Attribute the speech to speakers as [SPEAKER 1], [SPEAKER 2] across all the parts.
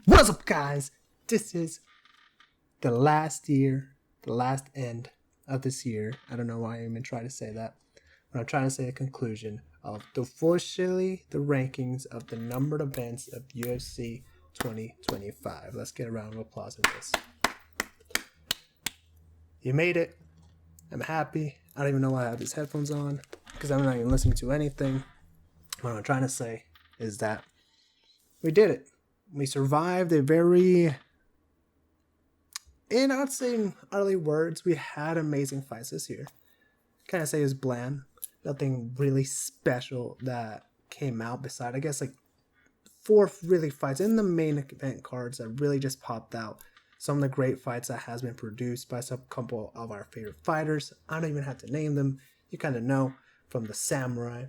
[SPEAKER 1] What's up, guys? This is the last end of this year. I don't know why I even try to say that, but I'm trying to say a conclusion of officially the rankings of the numbered events of UFC 2025. Let's get a round of applause for this. You made it. I'm happy. I don't even know why I have these headphones on because I'm not even listening to anything. What I'm trying to say is that we did it. We survived a very, in I'd say early words, we had amazing fights this year. Kind of say it's bland. Nothing really special that came out beside, I guess, like 4 really fights in the main event cards that really just popped out. Some of the great fights that has been produced by some couple of our favorite fighters. I don't even have to name them. You kind of know, from the Samurai,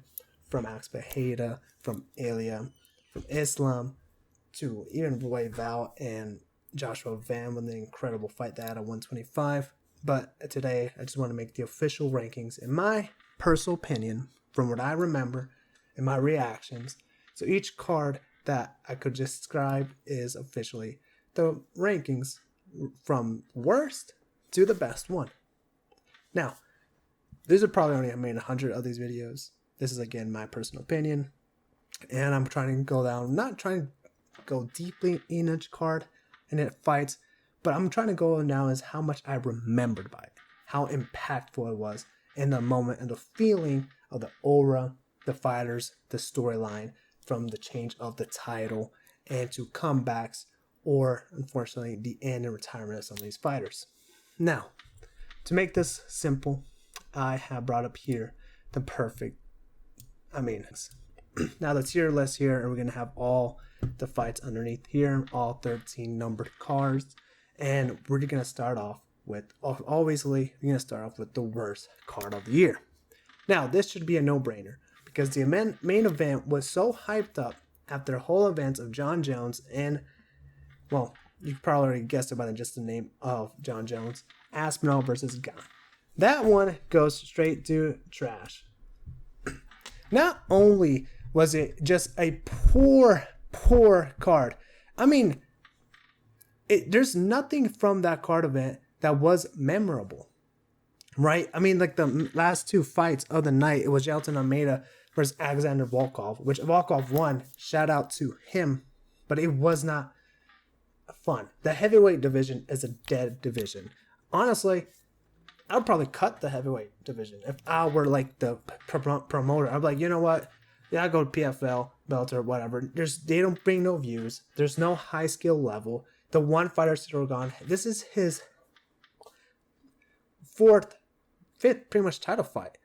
[SPEAKER 1] from Alex Pereira, from Ilya, from Islam, to even Royval and Joshua Van with an incredible fight they had at 125. But today, I just want to make the official rankings in my personal opinion, from what I remember, and my reactions. So each card that I could describe is officially the rankings from worst to the best one. Now, these are probably only, 100 of these videos. This is, again, my personal opinion. And I'm trying to go down, not trying to go deeply in each card and it fights, but I'm trying to go now is how much I remembered by it, how impactful it was in the moment and the feeling of the aura, the fighters, the storyline, from the change of the title and to comebacks or, unfortunately, the end and retirement of some of these fighters. Now, to make this simple, I have brought up here the perfect, now the tier list here, and we're going to have all the fights underneath here, all 13 numbered cards, and we're going to start off with, obviously, we're going to start off with the worst card of the year. Now, this should be a no-brainer, because the main event was so hyped up after the whole events of Jon Jones and, well, you probably already guessed it by just the name of Jon Jones, Aspinall versus Gane. That one goes straight to trash. Not only was it just a poor card. There's nothing from that card event that was memorable, right? Like the last 2 fights of the night, it was Jailton Almeida versus Alexander Volkov, which Volkov won. Shout out to him, but it was not fun. The heavyweight division is a dead division. Honestly, I would probably cut the heavyweight division if I were like the promoter. I'd be like, you know what? Yeah, I go to PFL, Bellator, whatever. They don't bring no views. There's no high skill level. The one fighter still gone. This is his 5th pretty much title fight.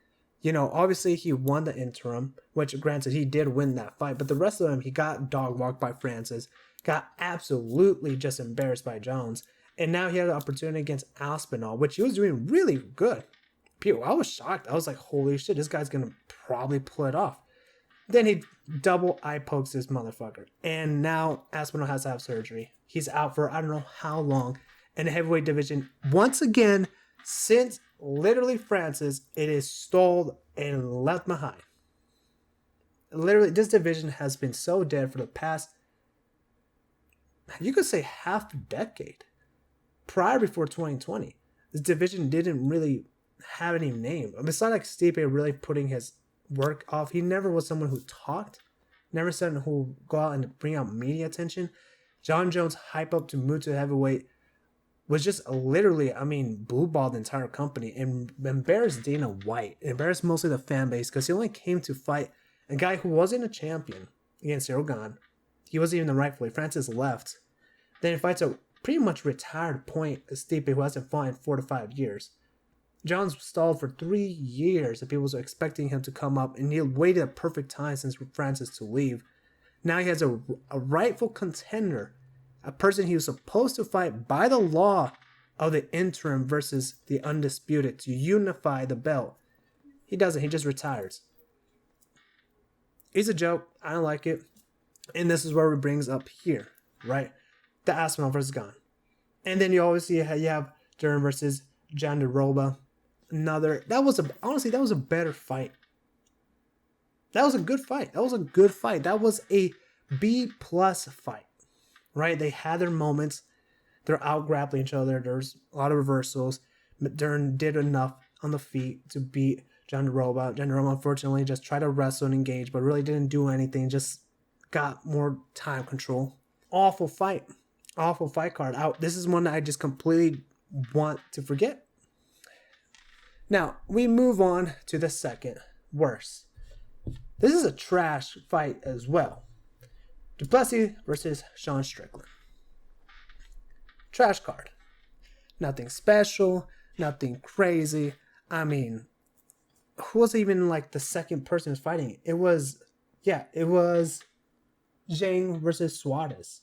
[SPEAKER 1] Obviously he won the interim, which granted he did win that fight, but the rest of them he got dog walked by Francis, got absolutely just embarrassed by Jones, and now he had an opportunity against Aspinall, which he was doing really good. I was shocked. I was like, holy shit, this guy's gonna probably pull it off. Then he double eye pokes this motherfucker. And now Aspinall has to have surgery. He's out for I don't know how long. In the heavyweight division, once again, since literally Francis, it is stalled and left behind. Literally, this division has been so dead for the past, you could say, half a decade. Before 2020, this division didn't really have any name. Besides like Stipe really putting his work off, he never was someone who talked, never someone who go out and bring out media attention. Jon Jones' hype up to move to heavyweight was just literally, blue balled the entire company and embarrassed Dana White, embarrassed mostly the fan base, because he only came to fight a guy who wasn't a champion against Ciryl Gane. He wasn't even the rightful. Francis left. Then he fights a pretty much retired point, Stipe, who hasn't fought in 4 to 5 years. Jones stalled for 3 years and people were expecting him to come up, and he waited a perfect time since Francis to leave. Now he has a rightful contender, a person he was supposed to fight by the law of the interim versus the undisputed to unify the belt. He doesn't. He just retires. He's a joke. I don't like it. And this is where it brings up here, right? The Aspinall versus Gane. And then you always see you have Dern versus Jandiroba. That was a better fight. That was a good fight. That was a B+ fight. right? They had their moments. They're out grappling each other. There's a lot of reversals. McDermott did enough on the feet to beat Jandiroba. Jandiroba unfortunately just tried to wrestle and engage, but really didn't do anything. Just got more time control. Awful fight. Awful fight card. Out. This is one that I just completely want to forget. Now, we move on to the second worst. This is a trash fight as well. Du Plessis versus Sean Strickland. Trash card. Nothing special, nothing crazy. I mean, who was even like the second person who's fighting? It was Zhang versus Suarez.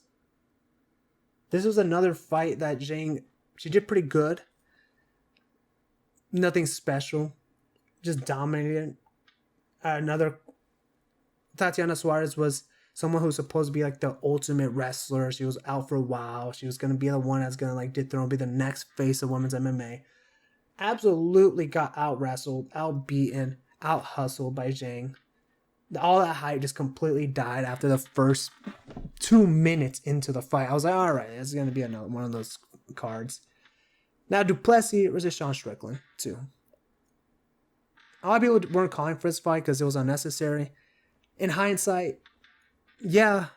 [SPEAKER 1] This was another fight that Zhang, she did pretty good. Nothing special. Just dominated. Another, Tatiana Suarez was someone who's supposed to be like the ultimate wrestler. She was out for a while. She was going to be the one that's going to like dethrone, be the next face of women's MMA. Absolutely got out-wrestled, out-beaten, out-hustled by Zhang. All that hype just completely died after the first 2 minutes into the fight. I was like, all right, this is going to be another one of those cards. Now, Du Plessis versus Sean Strickland, too. A lot of people weren't calling for this fight because it was unnecessary. In hindsight, yeah,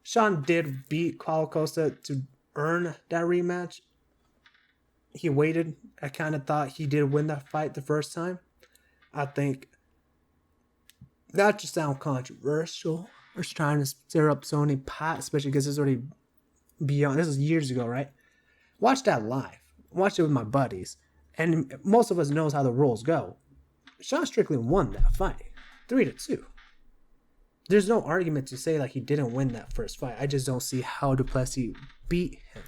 [SPEAKER 1] Sean did beat Paulo Costa to earn that rematch. He waited. I kind of thought he did win that fight the first time. I think that just sounds controversial. We're trying to stir up so many pots, especially because it's already beyond. This is years ago, right? Watch that live. Watch it with my buddies. And most of us knows how the rules go. Sean Strickland won that fight. 3-2. There's no argument to say like he didn't win that first fight. I just don't see how Du Plessis beat him.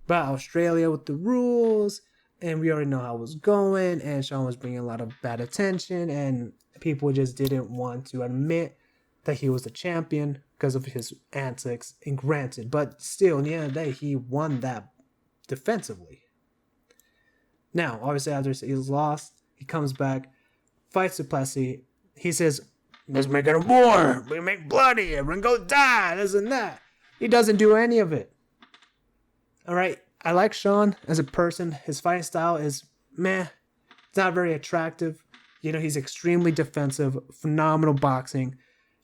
[SPEAKER 1] But Australia with the rules, and we already know how it was going, and Sean was bringing a lot of bad attention, and people just didn't want to admit that he was the champion because of his antics. And granted, but still, in the end of the day, he won that defensively. Now, obviously, after he's lost, he comes back, fights Du Plessis. He says, let's make it a war. We make bloody. Everyone go die. This and that. He doesn't do any of it. All right. I like Sean as a person. His fighting style is meh. It's not very attractive. You know, he's extremely defensive. Phenomenal boxing.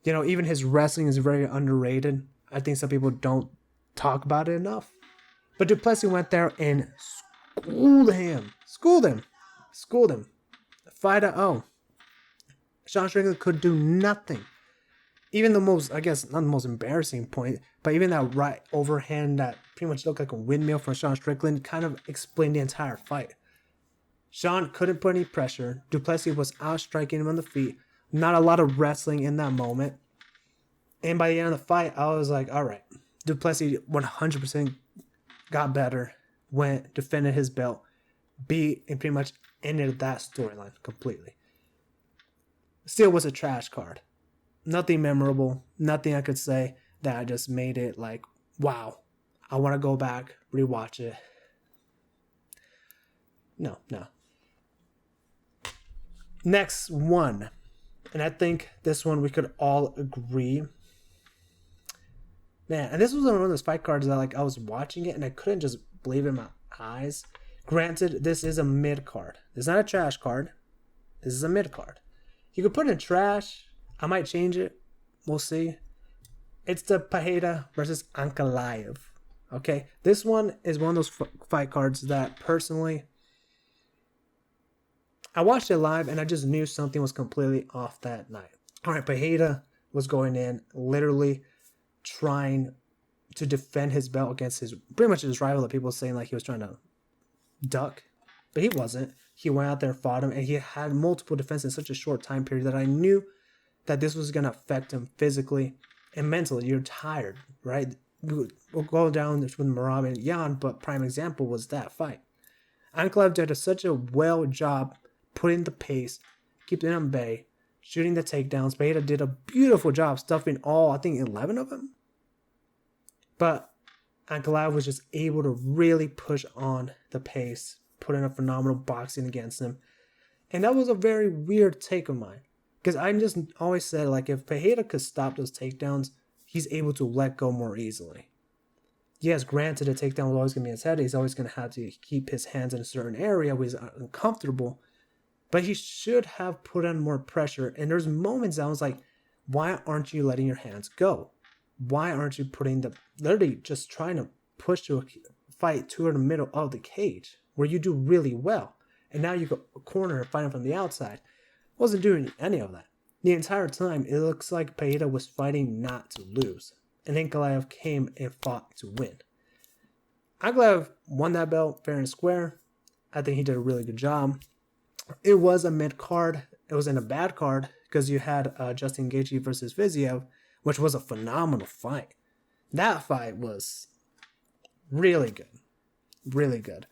[SPEAKER 1] You know, even his wrestling is very underrated. I think some people don't talk about it enough. But Du Plessis went there and schooled him. 5-0. Sean Strickland could do nothing. Even the most, I guess, not the most embarrassing point, but even that right overhand that pretty much looked like a windmill from Sean Strickland kind of explained the entire fight. Sean couldn't put any pressure. Du Plessis was outstriking him on the feet. Not a lot of wrestling in that moment. And by the end of the fight, I was like, all right. Du Plessis 100% got better, went, defended his belt, beat, and pretty much ended that storyline completely. Still was a trash card. Nothing memorable. Nothing I could say that just made it like, wow, I want to go back, rewatch it. No. Next one. And I think this one we could all agree. Man, and this was one of those fight cards that like I was watching it and I couldn't just believe in my eyes. Granted, this is a mid card. This is not a trash card. This is a mid card. You could put in trash. I might change it. We'll see. It's the Pereira versus Ankalaev. Okay? This one is one of those fight cards that personally, I watched it live and I just knew something was completely off that night. All right, Pereira was going in, literally trying to defend his belt against his, pretty much his rival that people were saying like he was trying to duck. But he wasn't. He went out there and fought him, and he had multiple defenses in such a short time period that I knew that this was going to affect him physically and mentally. You're tired, right? We'll go down with Merab and Yan, but prime example was that fight. Ankalaev did such a well job putting the pace, keeping him at bay, shooting the takedowns. Pereira did a beautiful job stuffing all, I think, 11 of them. But Ankalaev was just able to really push on the pace, put in a phenomenal boxing against him. And that was a very weird take of mine. Because I just always said, like, if Pereira could stop those takedowns, he's able to let go more easily. Yes, granted, a takedown will always going to be in his head. He's always going to have to keep his hands in a certain area where he's uncomfortable. But he should have put on more pressure. And there's moments I was like, why aren't you letting your hands go? Why aren't you literally just trying to push to a fight toward the middle of the cage where you do really well? And now you go a corner and fighting from the outside. Wasn't doing any of that. The entire time, it looks like Pereira was fighting not to lose. And Ankalaev came and fought to win. Ankalaev won that belt fair and square. I think he did a really good job. It was a mid-card. It wasn't a bad card because you had Justin Gaethje versus Fiziev, which was a phenomenal fight. That fight was really good. Really good.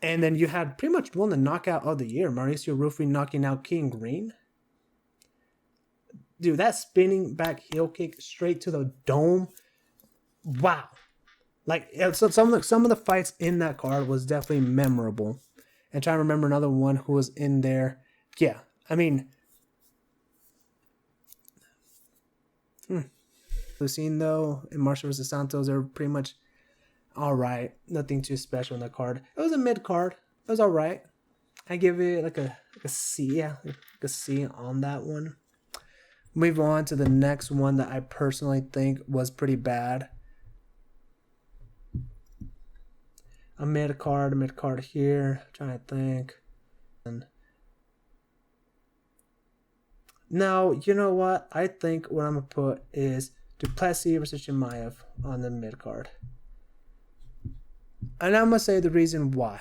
[SPEAKER 1] And then you had pretty much won the knockout of the year. Mauricio Rufy knocking out King Green. Dude, that spinning back heel kick straight to the dome. Wow. Like, so some of the fights in that card was definitely memorable. And trying to remember another one who was in there. Yeah, I mean, Lucine, though, and Marshall vs. Santos are pretty much all right. Nothing too special in the card. It was a mid card. It was all right. I give it like a C. Yeah, like a C on that one. Move on to the next one that I personally think was pretty bad. A mid card here. Trying to think. And now, you know what? I think what I'm going to put is Duplessis versus Chimaev on the mid card. And I'm going to say the reason why.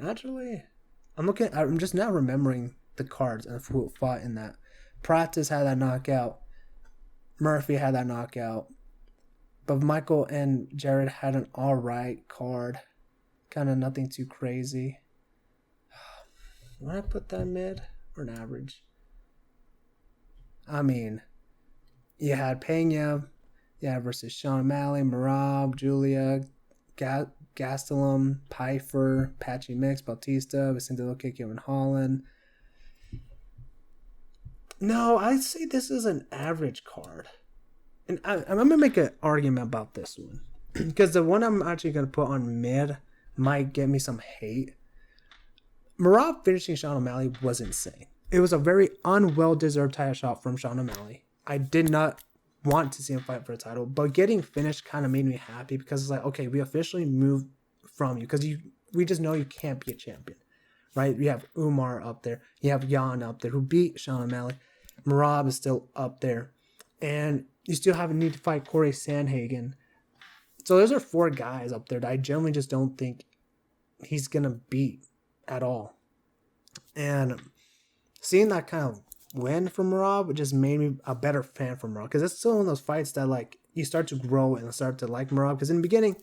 [SPEAKER 1] Actually, I'm just now remembering the cards and who fought in that. Pratis had that knockout. Murphy had that knockout. But Michael and Jared had an alright card. Kind of nothing too crazy. Would I put that mid or an average? I mean, you had Pena, versus Sean O'Malley, Merab, Julia, Gastelum, Pfeiffer, Patchy Mix, Bautista, Vicente Luque, Kevin Holland. No, I'd say this is an average card. And I'm going to make an argument about this one. Because the one I'm actually going to put on mid might get me some hate. Merab finishing Sean O'Malley was insane. It was a very unwell-deserved title shot from Sean O'Malley. I did not want to see him fight for a title, but getting finished kind of made me happy because it's like, okay, we officially moved from you because we just know you can't be a champion, right? You have Umar up there. You have Jan up there who beat Sean O'Malley. Merab is still up there. And you still have a need to fight Corey Sandhagen. So those are 4 guys up there that I generally just don't think he's going to beat at all. And seeing that kind of win from Merab just made me a better fan for Merab. Because it's still one of those fights that like you start to grow and start to like Merab. Because in the beginning,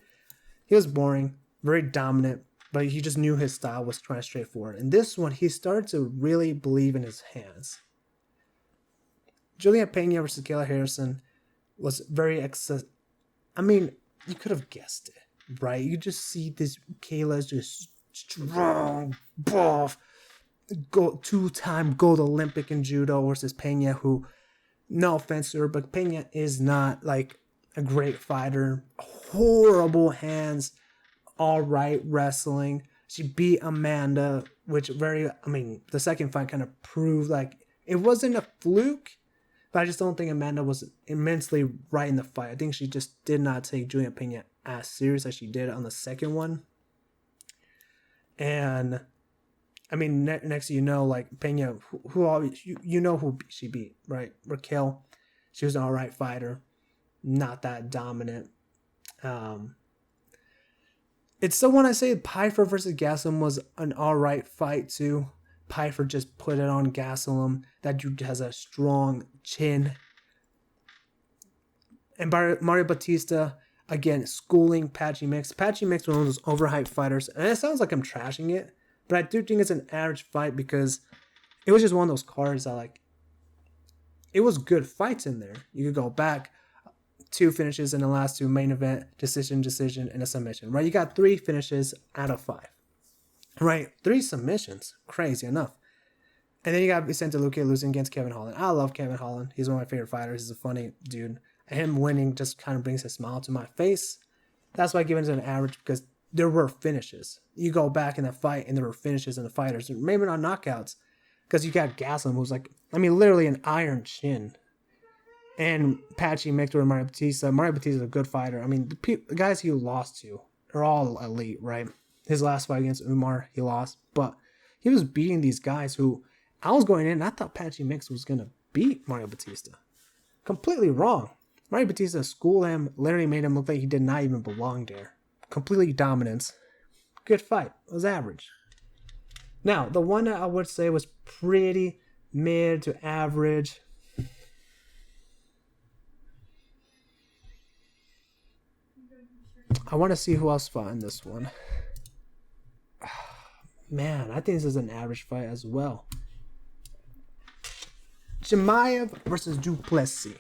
[SPEAKER 1] he was boring, very dominant, but he just knew his style was kind of straightforward. And this one, he started to really believe in his hands. Julian Pena versus Kayla Harrison was very I mean, you could have guessed it, right? You just see this Kayla's just strong, buff, two-time gold Olympic in judo versus Pena, who, no offense to her, but Pena is not like a great fighter. Horrible hands, all right wrestling. She beat Amanda, which the second fight kind of proved like it wasn't a fluke. But I just don't think Amanda was immensely right in the fight. I think she just did not take Julian Pena as serious as she did on the second one. And, I mean, next you know, like, Pena, who always, you know who she beat, right? Raquel. She was an alright fighter. Not that dominant. It's the one I say Pfeiffer versus Gastelum was an alright fight, too. Pfeiffer just put it on Gastelum. That dude has a strong chin. And Mario Bautista, again, schooling Patchy Mix. Patchy Mix was one of those overhyped fighters. And it sounds like I'm trashing it. But I do think it's an average fight because it was just one of those cards that, like, it was good fights in there. You could go back. 2 finishes in the last 2 main event, decision, and a submission. Right? You got 3 finishes out of 5. Right, 3 submissions, crazy enough. And then you got Vicente Luque losing against Kevin Holland. I love Kevin Holland. He's one of my favorite fighters. He's a funny dude. And him winning just kind of brings a smile to my face. That's why I give it an average, because there were finishes. You go back in that fight and there were finishes in the fighters. Maybe not knockouts, because you got Gaslam, who's like, literally an iron chin. And Patchy Mixed with Mario Batista. Mario Batista is a good fighter. The guys he lost to are all elite, right? His last fight against Umar, he lost. But he was beating these guys who, I was going in and I thought Patchy Mix was going to beat Mario Batista. Completely wrong. Mario Batista schooled him, literally made him look like he did not even belong there. Completely dominance. Good fight. It was average. Now, the one that I would say was pretty mid to average. I want to see who else fought in this one. Man, I think this is an average fight as well. Chimaev versus Du Plessis.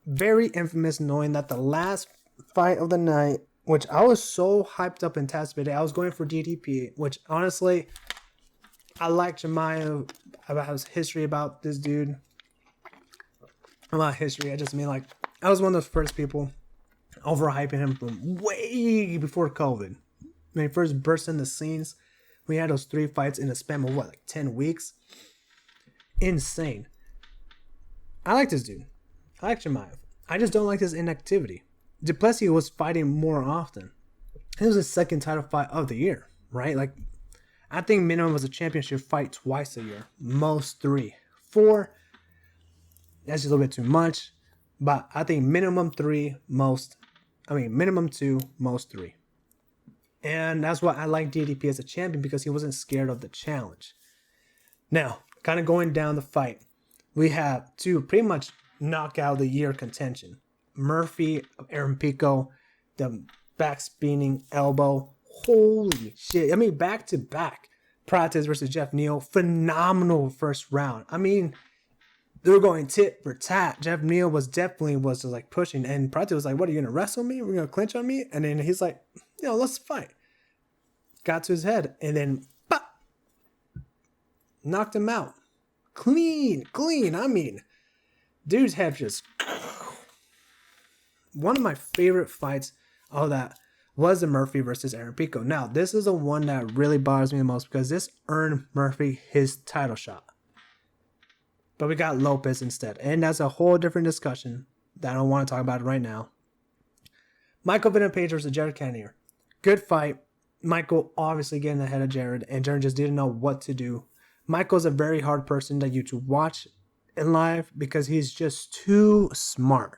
[SPEAKER 1] Very infamous, knowing that the last fight of the night, which I was so hyped up and anticipated, I was going for DDP, which honestly, I like Chimaev. About his history about this dude. About history, I just mean like, I was one of the first people overhyping him from way before COVID. When he first burst in the scenes, we had those 3 fights in a span of what, like 10 weeks? Insane. I like this dude. I like Chimaev. I just don't like his inactivity. Du Plessis was fighting more often. It was his second title fight of the year, right? Like, I think minimum was a championship fight twice a year. Most 3. 4, that's just a little bit too much. But I think minimum 3, minimum 2, most 3. And that's why I like DDP as a champion, because he wasn't scared of the challenge. Now, kind of going down the fight, we have 2 pretty much knockout of the year contention. Murphy of Aaron Pico, the back spinning elbow. Holy shit. Back to back. Prates versus Jeff Neal. Phenomenal first round. They were going tit for tat. Jeff Neal was just like pushing. And Prates was like, what, are you going to wrestle me? We're going to clinch on me? And then he's like, let's fight. Got to his head. And then, pop! Knocked him out. Clean. Dude's head just... One of my favorite fights of that was the Murphy versus Aaron Pico. Now, this is the one that really bothers me the most, because this earned Murphy his title shot. But we got Lopez instead. And that's a whole different discussion that I don't want to talk about right now. Michael Venom Page versus Jared Cannonier. Good fight. Michael obviously getting ahead of Jared, and Jared just didn't know what to do. Michael's a very hard person to watch in live, because he's just too smart.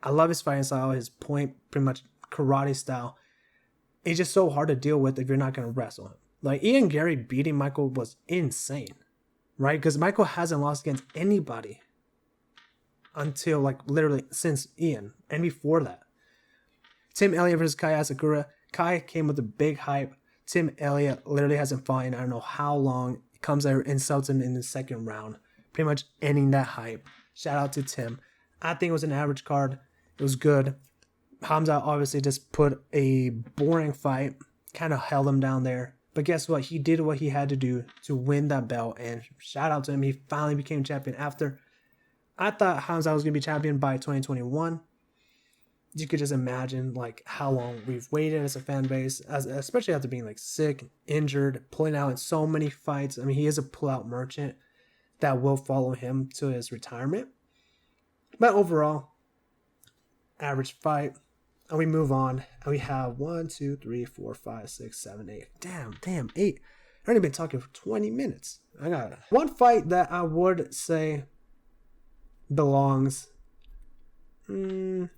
[SPEAKER 1] I love his fighting style, his point, pretty much karate style. It's just so hard to deal with if you're not going to wrestle him. Like, Ian Gary beating Michael was insane, right? Because Michael hasn't lost against anybody until, like, literally since Ian, and before that. Tim Elliott versus Kai Asakura. Kai came with a big hype. Tim Elliott literally hasn't fought in I don't know how long. He comes there and insults him in the second round, pretty much ending that hype. Shout out to Tim. I think it was an average card. It was good. Hamza obviously just put a boring fight, kind of held him down there. But guess what? He did what he had to do to win that belt. And shout out to him. He finally became champion after. I thought Hamza was going to be champion by 2021. You could just imagine like how long we've waited as a fan base, especially after being like sick, injured, pulling out in so many fights. He is a pullout merchant that will follow him to his retirement. But overall, average fight. And we move on. And we have 1, 2, 3, 4, 5, 6, 7, 8. Damn, 8. I've already been talking for 20 minutes. I got one fight that I would say belongs. No,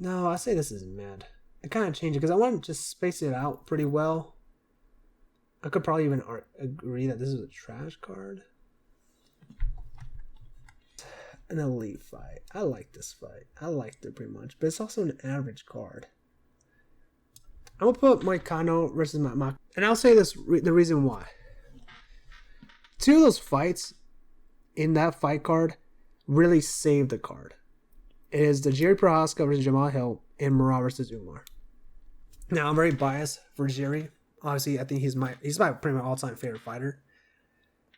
[SPEAKER 1] I say this is mid. I kind of change it because I want to just space it out pretty well. I could probably even agree that this is a trash card. An elite fight. I like this fight. I liked it pretty much, but it's also an average card. I'm gonna put Moicano versus Mac, and I'll say this: the reason why. 2 of those fights in that fight card really saved the card. It is the Jerry Prohaska versus Jamal Hill and Murad versus Umar. Now I'm very biased for Jerry. Obviously, I think he's my pretty much all-time favorite fighter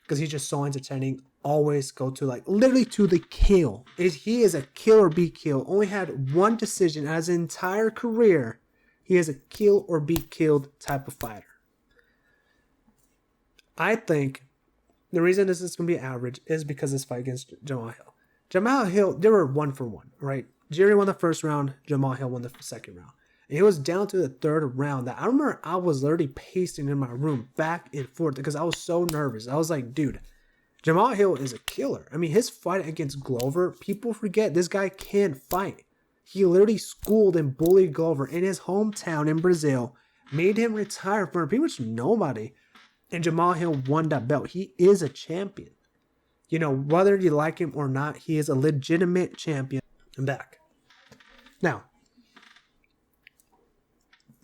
[SPEAKER 1] because he's just so entertaining. Always go to like literally to the kill. He is a kill or be killed. Only had one decision as his entire career. He is a kill or be killed type of fighter. I think the reason this is going to be average is because this fight against Jamal Hill. Jamal Hill, they were 1-for-1, right? Jerry won the first round. Jamal Hill won the second round. And it was down to the third round that I remember I was literally pacing in my room back and forth because I was so nervous. I was like, dude, Jamal Hill is a killer. I mean, his fight against Glover, people forget this guy can fight. He literally schooled and bullied Glover in his hometown in Brazil, made him retire from pretty much nobody, and Jamal Hill won that belt. He is a champion. You know, whether you like him or not, he is a legitimate champion. I'm back. Now,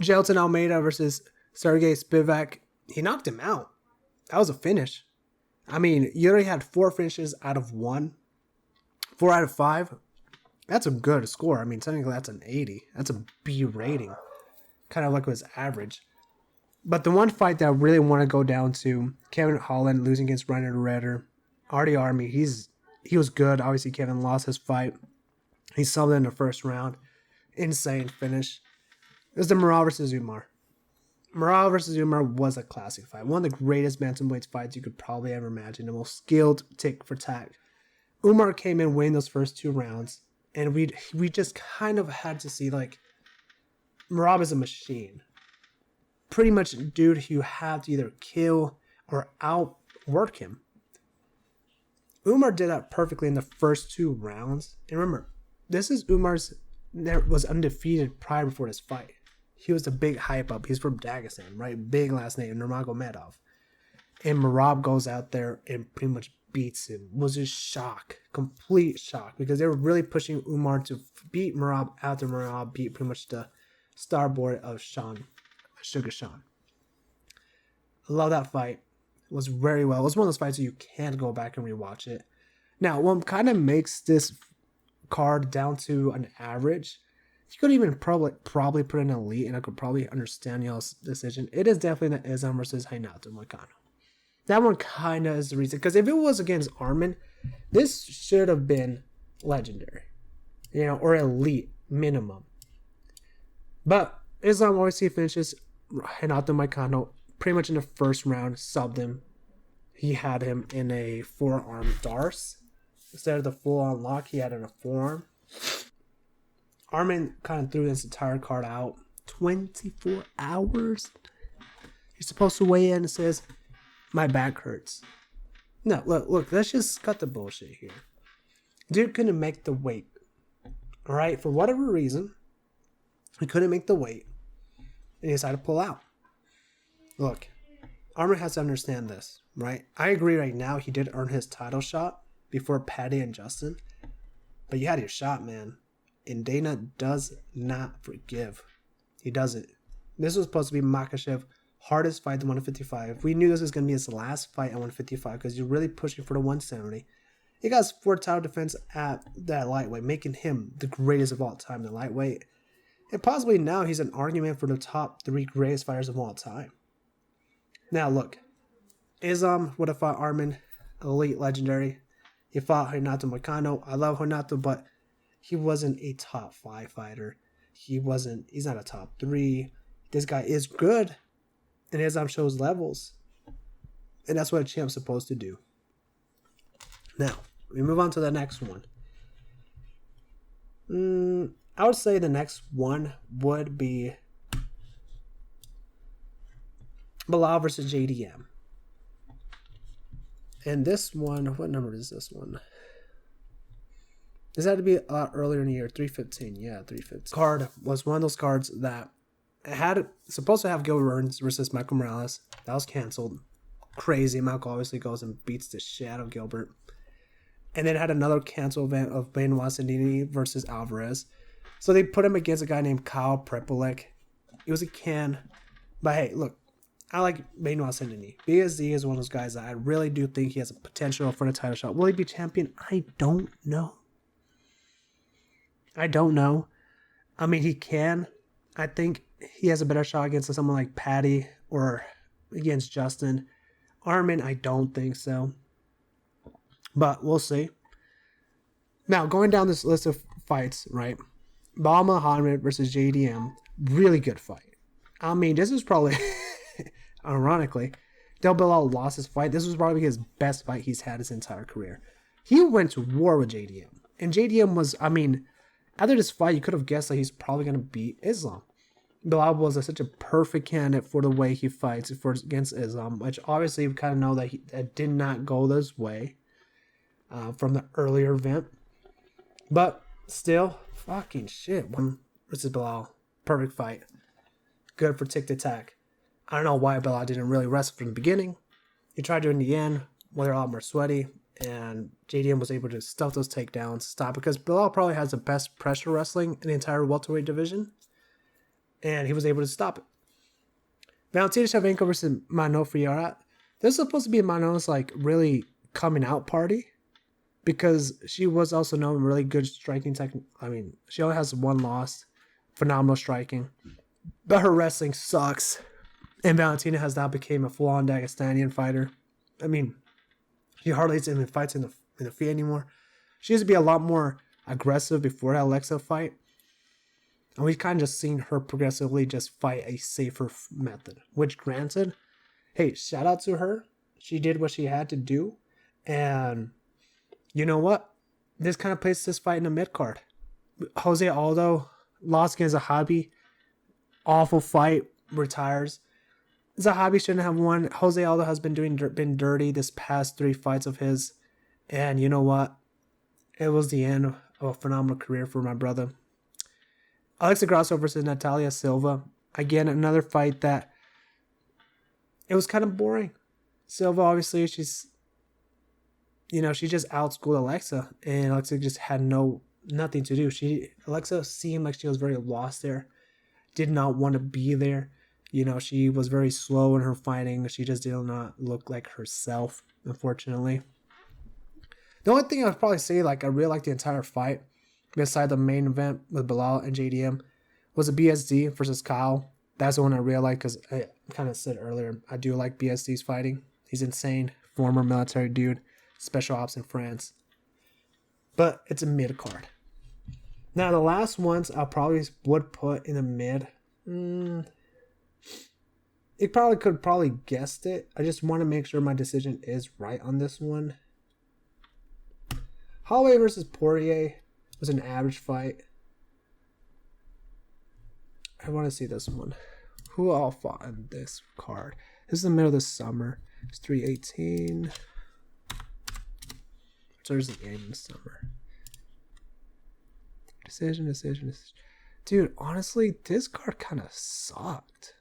[SPEAKER 1] Jailton Almeida versus Sergey Spivak, he knocked him out. That was a finish. I mean, you already had 4 finishes out of 1. 4 out of 5. That's a good score. I mean, technically that's an 80. That's a B rating. Kind of like it was average. But the one fight that I really want to go down to, Kevin Holland losing against Reiner Redder. Artie Army, he was good. Obviously, Kevin lost his fight. He subbed in the first round. Insane finish. It was the Morale versus Umar. Morale versus Umar was a classic fight. One of the greatest bantamweight fights you could probably ever imagine. The most skilled tick for tack. Umar came in winning those first 2 rounds. And we just kind of had to see, like, Merab is a machine. Pretty much, dude, you have to either kill or outwork him. Umar did that perfectly in the first 2 rounds. And remember, this is Umar's, was undefeated prior before this fight. He was the big hype up. He's from Dagestan, right? Big last name, Nurmagomedov. And Merab goes out there and pretty much beats him. Was a shock. Complete shock. Because they were really pushing Umar to beat Merab after Merab beat pretty much the starboard of Sugar Sean. I love that fight. It was very well. It was one of those fights that you can't go back and rewatch it. Now, what kind of makes this card down to an average, you could even probably put an elite, and I could probably understand y'all's decision. It is definitely the Islam versus Renato Moicano. That one kind of is the reason. Because if it was against Arman, this should have been legendary. You know, or elite minimum. But Islam obviously finishes Renato Moicano pretty much in the first round, subbed him. He had him in a forearm darce. Instead of the full-on lock, he had it in a forearm. Arman kind of threw this entire card out. 24 hours? You're supposed to weigh in and says, my back hurts. No, look, let's just cut the bullshit here. Dude couldn't make the weight. Alright, for whatever reason, he couldn't make the weight. And he decided to pull out. Look, Arman has to understand this, right? I agree right now he did earn his title shot before Paddy and Justin. But you had your shot, man. And Dana does not forgive. He doesn't. This was supposed to be Makhachev hardest fight at 155. We knew this was going to be his last fight at 155 because you're really pushing for the 170. He got his 4th title defense at that lightweight, making him the greatest of all time, the lightweight. And possibly now he's an argument for the top 3 greatest fighters of all time. Now look, Islam would have fought Arman, elite legendary. He fought Renato Moicano. I love Renato, but he wasn't a top 5 fighter. He's not a top 3. This guy is good. And Islam shows levels. And that's what a champ's supposed to do. Now, we move on to the next one. I would say the next one would be Belal versus JDM. And this one, what number is this one? This had to be a lot earlier in the year, 315. Yeah, 315. Card was one of those cards that had supposed to have Gilbert Burns versus Michael Morales. That was canceled. Crazy. Michael obviously goes and beats the shit out of Gilbert. And then it had another canceled event of Benoit Sandini versus Alvarez. So they put him against a guy named Kyle Prepolek. It was a can. But hey, look, I like Benoit Sandini. BSD is one of those guys that I really do think he has a potential for the title shot. Will he be champion? I don't know. I mean, he can. I think he has a better shot against someone like Paddy or against Justin. Arman, I don't think so. But we'll see. Now, going down this list of fights, right? Belal Muhammad versus JDM. Really good fight. I mean, this was probably, ironically, Del Belal lost his fight. This was probably his best fight he's had his entire career. He went to war with JDM. And JDM was, I mean, after this fight, you could have guessed that he's probably going to beat Islam. Belal was such a perfect candidate for the way he fights against Islam, which obviously we kind of know that that did not go this way from the earlier event. But still, fucking shit. One versus Belal. Perfect fight. Good for tick-to-tack. I don't know why Belal didn't really wrestle from the beginning. He tried to in the end, when they're a lot more sweaty, and JDM was able to stuff those takedowns, stop, because Belal probably has the best pressure wrestling in the entire welterweight division, and he was able to stop it. Valentina Shevchenko versus Manon Fiorot. This is supposed to be Manon's like really coming out party, because she was also known really good striking technique. I mean, she only has one loss, phenomenal striking, but her wrestling sucks. And Valentina has now become a full-on Dagestanian fighter. I mean, she hardly even fights in the feet anymore. She used to be a lot more aggressive before that Alexa fight. And we've kind of just seen her progressively just fight a safer method. Which, granted, hey, shout out to her. She did what she had to do. And you know what? This kind of places this fight in the mid-card. Jose Aldo lost against Zahabi. Awful fight. Retires. Zahabi shouldn't have won. Jose Aldo has been been dirty this past 3 fights of his. And you know what? It was the end of a phenomenal career for my brother. Alexa Grasso versus Natalia Silva. Again, another fight that it was kind of boring. Silva, obviously, she just outschooled Alexa. And Alexa just had nothing to do. Alexa seemed like she was very lost there. Did not want to be there. She was very slow in her fighting. She just did not look like herself, unfortunately. The only thing I would probably say, I really liked the entire fight, beside the main event with Belal and JDM, was the BSD versus Kyle. That's the one I really liked, because I kind of said earlier, I do like BSD's fighting. He's insane. Former military dude. Special ops in France. But it's a mid-card. Now, the last ones I probably would put in the mid. It probably guessed it. I just want to make sure my decision is right on this one. Holloway versus Poirier was an average fight. I want to see this one. Who all fought on this card? This is the middle of the summer. It's 3/18. So there's the game in the summer. Decision. Dude, honestly, this card kind of sucked.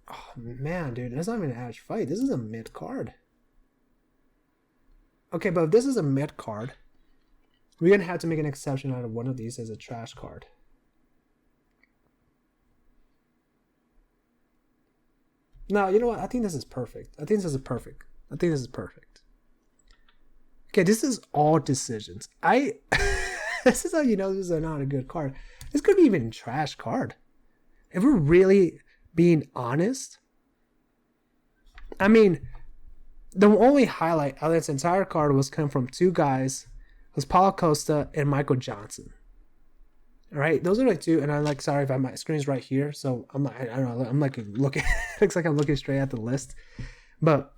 [SPEAKER 1] Oh, man, dude. That's not even an average fight. This is a mid-card. Okay, but if this is a mid-card, we're going to have to make an exception out of one of these as a trash card. No, you know what? I think this is perfect. This is perfect. Okay, this is all decisions. This is how you know this is not a good card. This could be even a trash card. If we're really being honest, I mean, the only highlight of this entire card was coming from 2 guys. It was Paulo Costa and Michael Johnson. All right, those are 2. And sorry if my screen's right here, so I don't know. I'm looking. Looks like I'm looking straight at the list. But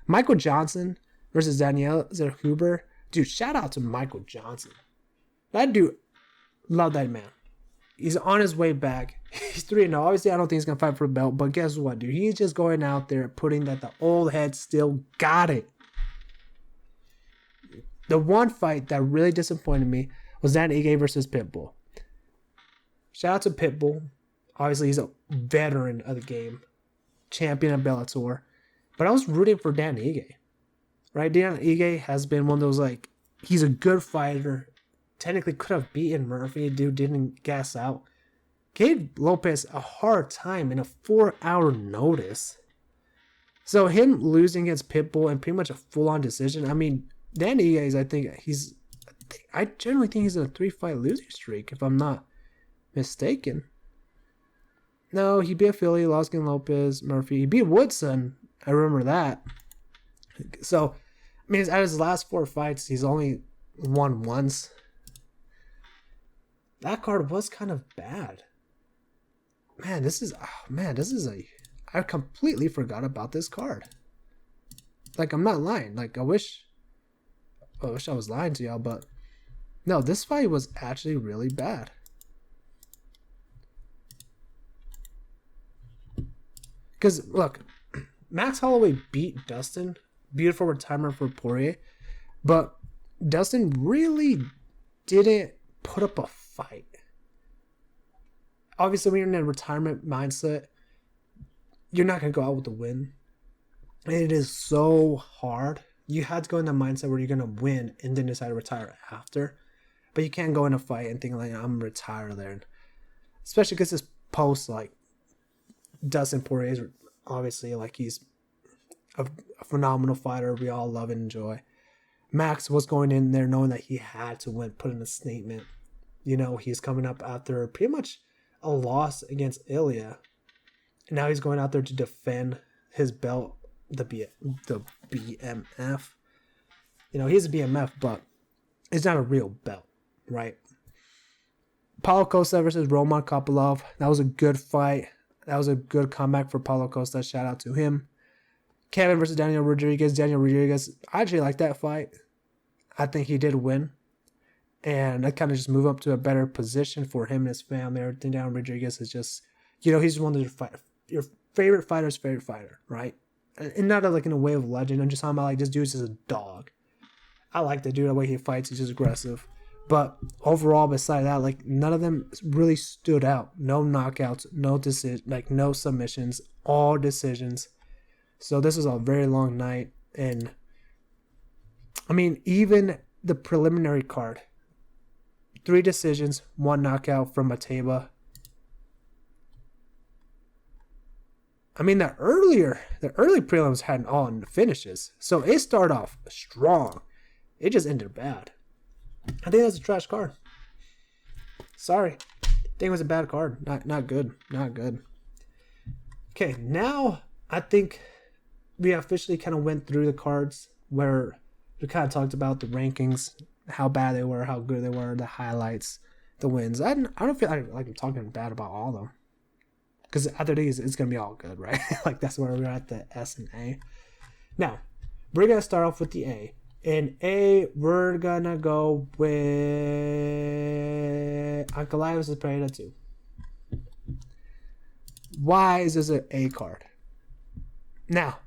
[SPEAKER 1] Michael Johnson versus Daniel Zerhuber. Dude, shout out to Michael Johnson. That dude, love that man. He's on his way back. He's 3-0. Obviously, I don't think he's going to fight for a belt. But guess what, dude? He's just going out there putting that the old head still got it. The one fight that really disappointed me was Dan Ige versus Pitbull. Shout out to Pitbull. Obviously, he's a veteran of the game. Champion of Bellator. But I was rooting for Dan Ige. Right? Dan Ige has been one of those, he's a good fighter. Technically could have beaten Murphy. Dude didn't gas out. Gave Lopez a hard time in a 4-hour notice. So him losing against Pitbull and pretty much a full-on decision. I mean, Dan Ige I generally think he's in a 3-fight losing streak, if I'm not mistaken. No, he beat Philly, lost against Lopez, Murphy. He beat Woodson. I remember that. So, I mean, out of his last 4 fights, he's only won once. That card was kind of bad. Man, this is I completely forgot about this card. Like, I'm not lying. Like, I wish I was lying to y'all, but no, this fight was actually really bad. Because, look, Max Holloway beat Dustin. Beautiful retirement for Poirier. But Dustin really didn't put up a fight. Obviously, when you're in a retirement mindset, you're not going to go out with a win. And it is so hard. You had to go in the mindset where you're going to win and then decide to retire after. But you can't go in a fight and think, like, I'm retired there. Especially because this post, like, Dustin Poirier is obviously, like, he's a phenomenal fighter we all love and enjoy. Max was going in there knowing that he had to win, put in a statement. You know, he's coming up after pretty much a loss against Ilya. And now he's going out there to defend his belt, the BMF. You know, he's a BMF, but it's not a real belt, right? Paulo Costa versus Roman Kopylov. That was a good fight. That was a good comeback for Paulo Costa. Shout out to him. Kevin versus Daniel Rodriguez. Daniel Rodriguez, I actually like that fight. I think he did win. And that kind of just move up to a better position for him and his family. Everything. Daniel Rodriguez is just, you know, he's one of your favorite fighter's favorite fighter, right? And not like in a way of legend. I'm just talking about, like, this dude's just a dog. I like the dude, the way he fights. He's just aggressive. But overall, beside that, like, none of them really stood out. No knockouts, no submissions, all decisions. So this was a very long night. And, I mean, even the preliminary card, 3 decisions, 1 knockout from Mateba. I mean, the early prelims had all finishes. So it started off strong. It just ended bad. I think that's a trash card. Sorry. I think it was a bad card. Not good. Not good. Okay, now I think we officially kind of went through the cards where we kind of talked about the rankings, how bad they were, how good they were, the highlights, the wins. I don't feel like I'm talking bad about all of them. Because after these, it's going to be all good, right? Like, that's where we're at, the S and A. Now, we're going to start off with the A. In A, we're going to go with Ankalaev versus Pereira 2. Why is this an A card? Now,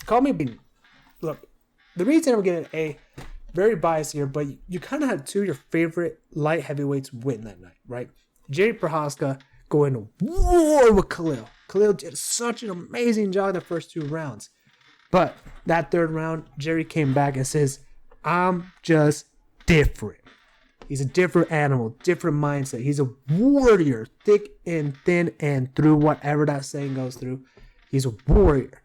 [SPEAKER 1] call me bean. Look, the reason I'm getting an A, very biased here, but you kind of had 2 of your favorite light heavyweights win that night, right? Jerry Prochazka going to war with Khalil. Khalil did such an amazing job in the first 2 rounds. But that 3rd round, Jerry came back and says, I'm just different. He's a different animal, different mindset. He's a warrior, thick and thin and through whatever that saying goes through. He's a warrior.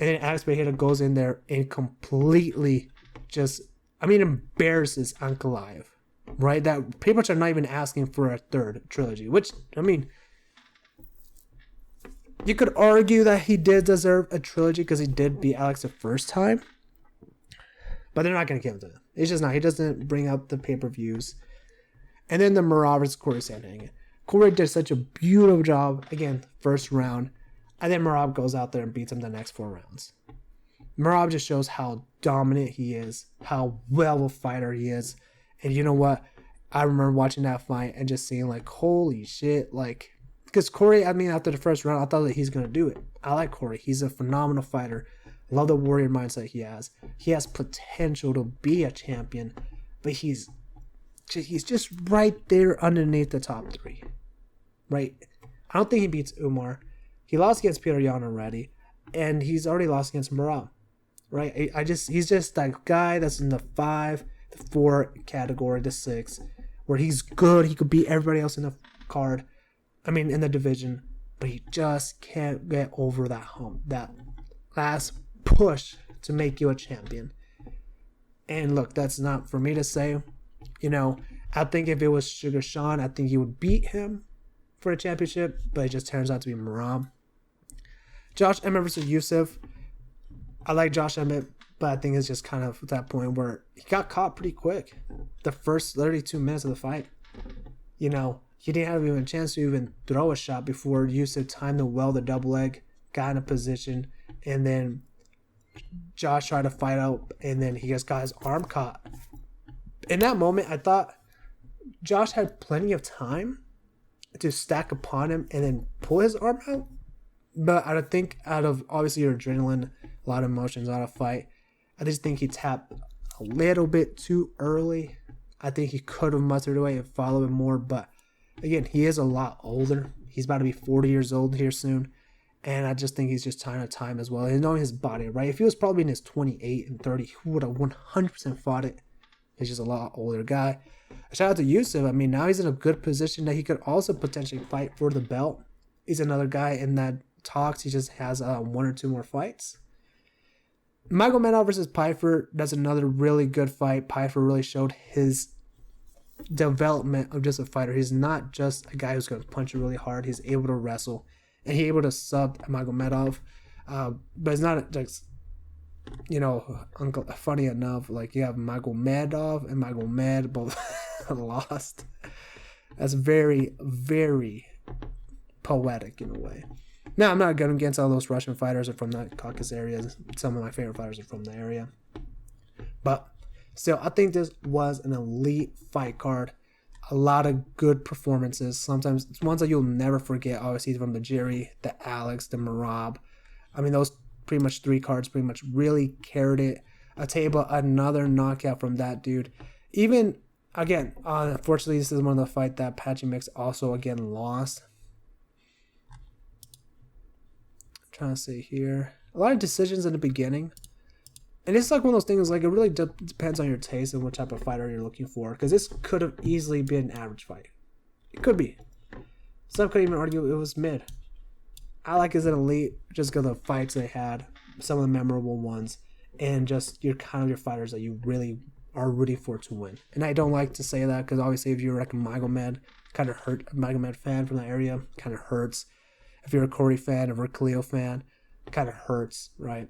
[SPEAKER 1] And then Alex Pereira goes in there and completely embarrasses Ankalaev. Right? That pretty much are not even asking for a 3rd trilogy. Which, I mean, you could argue that he did deserve a trilogy because he did beat Alex the first time. But they're not going to give it to him. It's just not. He doesn't bring up the pay-per-views. And then the Merab versus Corey Sandhagen. Corey did such a beautiful job. Again, first round. And then Merab goes out there and beats him the next 4 rounds. Merab just shows how dominant he is. How well a fighter he is. And you know what? I remember watching that fight and just seeing, like, holy shit. Like, because Corey, I mean, after the first round, I thought that he's going to do it. I like Corey. He's a phenomenal fighter. Love the warrior mindset he has. He has potential to be a champion. But he's just right there underneath the top 3. Right? I don't think he beats Umar. He lost against Peter Yan already. And he's already lost against Merab. Right? He's just that guy that's in the 5... the 4 category, the 6, where he's good. He could beat everybody else in the card. I mean, in the division. But he just can't get over that hump. That last push to make you a champion. And look, that's not for me to say. You know, I think if it was Sugar Sean, I think he would beat him for a championship, but it just turns out to be Merab. Josh Emmett versus Yusuf. I like Josh Emmett, but I think it's just kind of at that point where he got caught pretty quick. The first 32 minutes of the fight, you know, he didn't have even a chance to even throw a shot before Yusuf timed to weld the double leg, got in a position, and then Josh tried to fight out, and then he just got his arm caught. In that moment, I thought Josh had plenty of time to stack upon him and then pull his arm out. But I think out of obviously your adrenaline, a lot of emotions, a lot of fight, I just think he tapped a little bit too early. I think he could have mustered away and followed him more. But again, he is a lot older. He's about to be 40 years old here soon. And I just think he's just trying to time as well. And knowing his body, right? If he was probably in his 28 and 30, he would have 100% fought it. He's just a lot older guy. Shout out to Yusuf. I mean, now he's in a good position that he could also potentially fight for the belt. He's another guy in that talks. He just has 1 or 2 more fights. Magomedov versus Pyfer. That's another really good fight. Pyfer really showed his development of just a fighter. He's not just a guy who's going to punch you really hard. He's able to wrestle. And he's able to sub Magomedov. But it's not just, you know, funny enough, like you have Magomedov and Magomed both lost. That's very, very poetic in a way. Now, I'm not going against all those Russian fighters are from the Caucasus area. Some of my favorite fighters are from the area. But still, I think this was an elite fight card. A lot of good performances. Sometimes it's ones that you'll never forget. Obviously, from the Jerry, the Alex, the Merab. I mean, those pretty much 3 cards pretty much really carried it. Ateba, another knockout from that dude. Even, again, unfortunately, this is one of the fights that Patchy Mix also, again, lost. Trying to see here, a lot of decisions in the beginning, and it's like one of those things, like it really depends on your taste and what type of fighter you're looking for, because this could have easily been an average fight. It could be. Some could even argue it was mid. I like as an elite just because of the fights they had, some of the memorable ones, and just your kind of your fighters that you really are rooting for to win. And I don't like to say that because obviously if you're like a Magomed, kind of hurt a Magomed fan from the area, kind of hurts. If you're a Corey fan or a Khalil fan, it kind of hurts, right?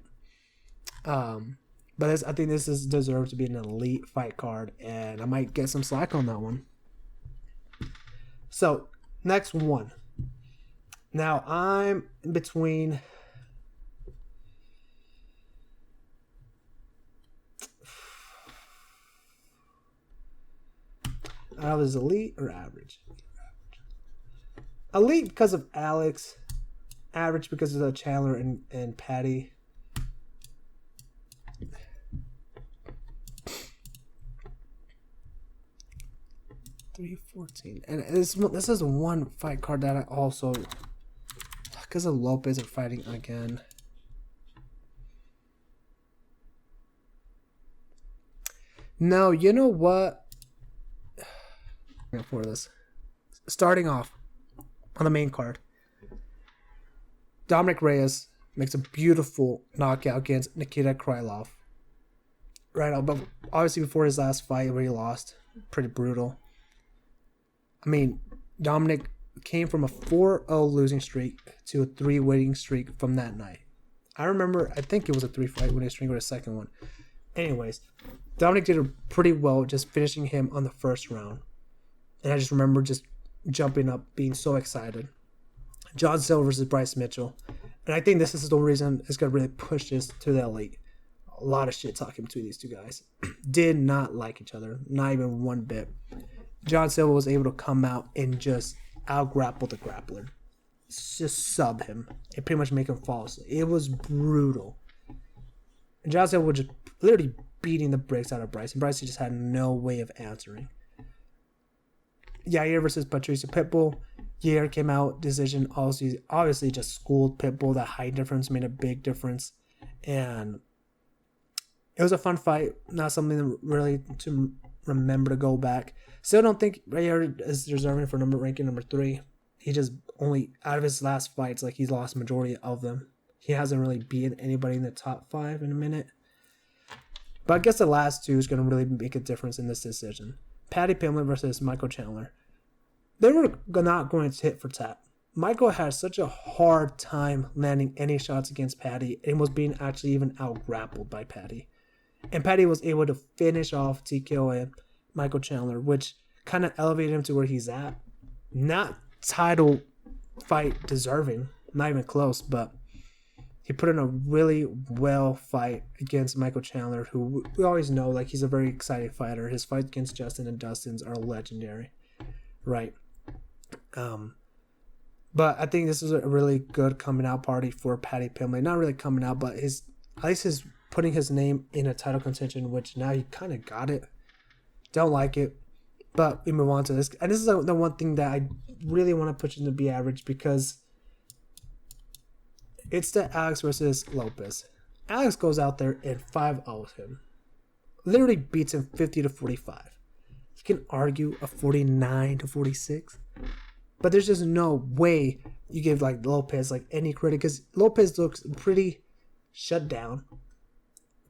[SPEAKER 1] But I think this deserves to be an elite fight card, and I might get some slack on that one. So, next one. Now, I'm in between... I don't know if it's elite or average. Elite because of Alex. Average because of the Chandler and Patty. $314. And this is one fight card that I also, because of Lopez are fighting again. No, you know what? For this, starting off on the main card, Dominic Reyes makes a beautiful knockout against Nikita Krylov. Right, but obviously before his last fight where he lost, pretty brutal. I mean, Dominic came from a 4-0 losing streak to a 3 winning streak from that night. I remember, I think it was a 3-fight winning streak or a second one. Anyways, Dominic did pretty well just finishing him on the first round. And I just remember just jumping up, being so excited. John Silver versus Bryce Mitchell. And I think this is the reason it's going to really push this to the elite. A lot of shit talking between these two guys. Did not like each other. Not even one bit. John Silver was able to come out and just out-grapple the grappler. Just sub him. And pretty much make him fall asleep. It was brutal. And John Silver was just literally beating the brakes out of Bryce. And Bryce just had no way of answering. Yair versus Patricio Pitbull. Yair came out, decision, obviously just schooled Pitbull. That height difference made a big difference. And it was a fun fight. Not something really to remember to go back. Still don't think Yair is deserving for ranking number 3. He just only, out of his last fights, like he's lost majority of them. He hasn't really beaten anybody in the top 5 in a minute. But I guess the last 2 is going to really make a difference in this decision. Paddy Pimblett versus Michael Chandler. They were not going to hit for tap. Michael had such a hard time landing any shots against Paddy and was being actually even out-grappled by Paddy. And Paddy was able to finish off TKO and Michael Chandler, which kind of elevated him to where he's at. Not title fight deserving, not even close, but he put in a really well fight against Michael Chandler, who we always know, like, he's a very exciting fighter. His fights against Justin and Dustin's are legendary, right? But I think this is a really good coming out party for Paddy Pimblett. Not really coming out, but at least his putting his name in a title contention, which now he kind of got it. Don't like it, but we move on to this. And this is the one thing that I really want to push into Be Average, because it's the Alex versus Lopez. Alex goes out there and 5-0 him. Literally beats him 50-45. You can argue a 49-46. But there's just no way you give like Lopez like any credit, because Lopez looks pretty shut down.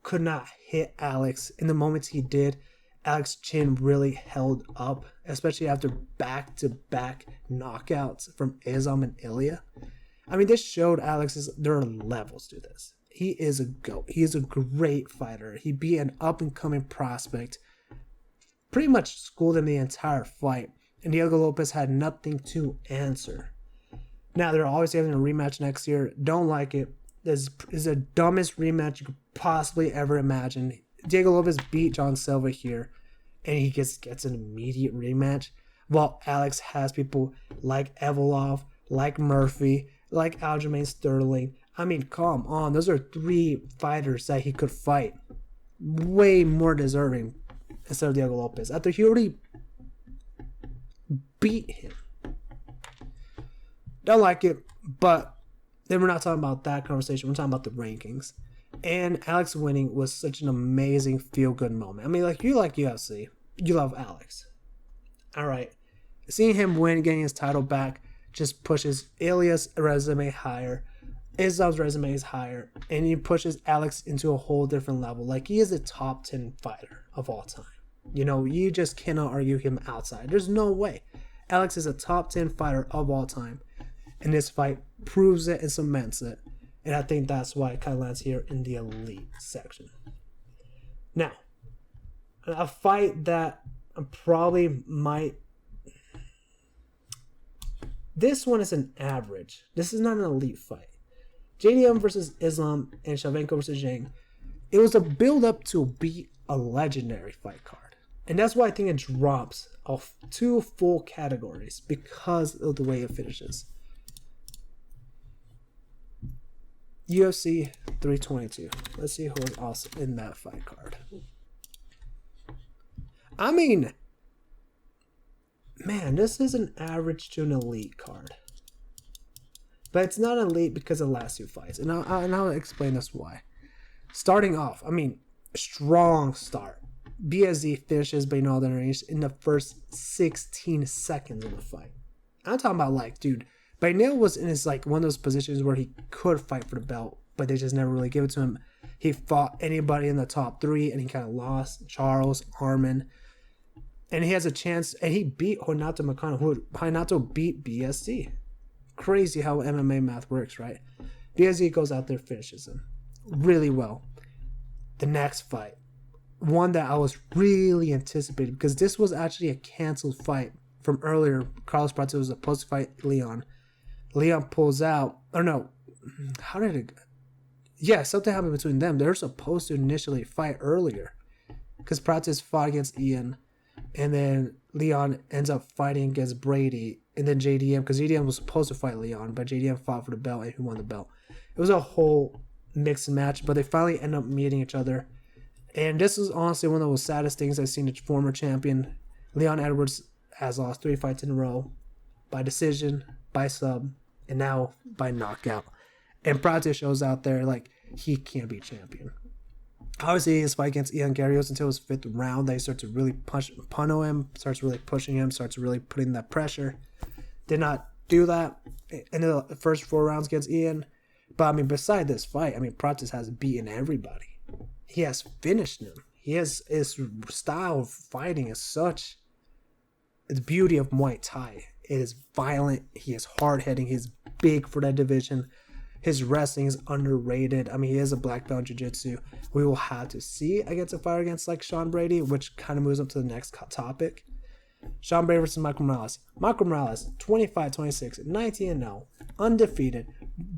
[SPEAKER 1] Could not hit Alex. In the moments he did, Alex's chin really held up, especially after back-to-back knockouts from Islam and Ilya. I mean, this showed there are levels to this. He is a GOAT. He is a great fighter. He beat an up-and-coming prospect. Pretty much schooled him the entire fight. And Diego Lopez had nothing to answer. Now, they're always having a rematch next year. Don't like it. This is the dumbest rematch you could possibly ever imagine. Diego Lopez beat John Silva here, and he gets an immediate rematch, while Alex has people like Evolov, like Murphy, like Aljamain Sterling. I mean, come on. Those are 3 fighters that he could fight. Way more deserving instead of Diego Lopez. After he already beat him. Don't like it, but then we're not talking about that conversation. We're talking about the rankings. And Alex winning was such an amazing feel-good moment. I mean, like, you like UFC. You love Alex. All right. Seeing him win, getting his title back, just pushes Ilya's resume higher. Islam's resume is higher. And he pushes Alex into a whole different level. Like, he is a top 10 fighter of all time. You know, you just cannot argue him outside. There's no way. Alex is a top 10 fighter of all time. And this fight proves it and cements it. And I think that's why it kind of lands here in the elite section. Now, a fight that probably might... This one is an average. This is not an elite fight. JDM versus Islam and Shevchenko versus Zhang. It was a build-up to beat a legendary fight card. And that's why I think it drops off 2 full categories, because of the way it finishes. UFC 322. Let's see who was also in that fight card. I mean, man, this is an average to an elite card. But it's not elite because of the last 2 fights. And I'll explain this why. Starting off, I mean, strong start. BSZ finishes Bernal Deniz in the first 16 seconds of the fight. I'm talking about, like, dude, Bernal was in his, like, one of those positions where he could fight for the belt, but they just never really give it to him. He fought anybody in the top 3, and he kind of lost. Charles, Arman. And he has a chance, and he beat Renato Moicano, who Renato beat BSZ. Crazy how MMA math works, right? BSZ goes out there, finishes him really well. The next fight, one that I was really anticipating, because this was actually a canceled fight from earlier. Carlos Prates was supposed to fight Leon. Leon pulls out. Or no, how did it go? Yeah, something happened between them. They were supposed to initially fight earlier, because Prates fought against Ian, and then Leon ends up fighting against Brady, and then JDM, because JDM was supposed to fight Leon, but JDM fought for the belt, and he won the belt. It was a whole mixed match, but they finally end up meeting each other. And this is honestly one of the saddest things I've seen a former champion. Leon Edwards has lost 3 fights in a row by decision, by sub, and now by knockout. And Prates shows out there like he can't be champion. Obviously, his fight against Ian Garrios until his 5th round, they start to really puno him, starts really pushing him, starts really putting that pressure. Did not do that in the first 4 rounds against Ian. But I mean, beside this fight, I mean, Prates has beaten everybody. He has finished him. His style of fighting is such the beauty of Muay Thai. It is violent. He is hard-hitting. He's big for that division. His wrestling is underrated. I mean, he is a black belt in jiu-jitsu. We will have to see against a fighter against like Sean Brady, which kind of moves up to the next topic. Sean Brady versus Michael Morales. Michael Morales, 25-26, 19-0, undefeated.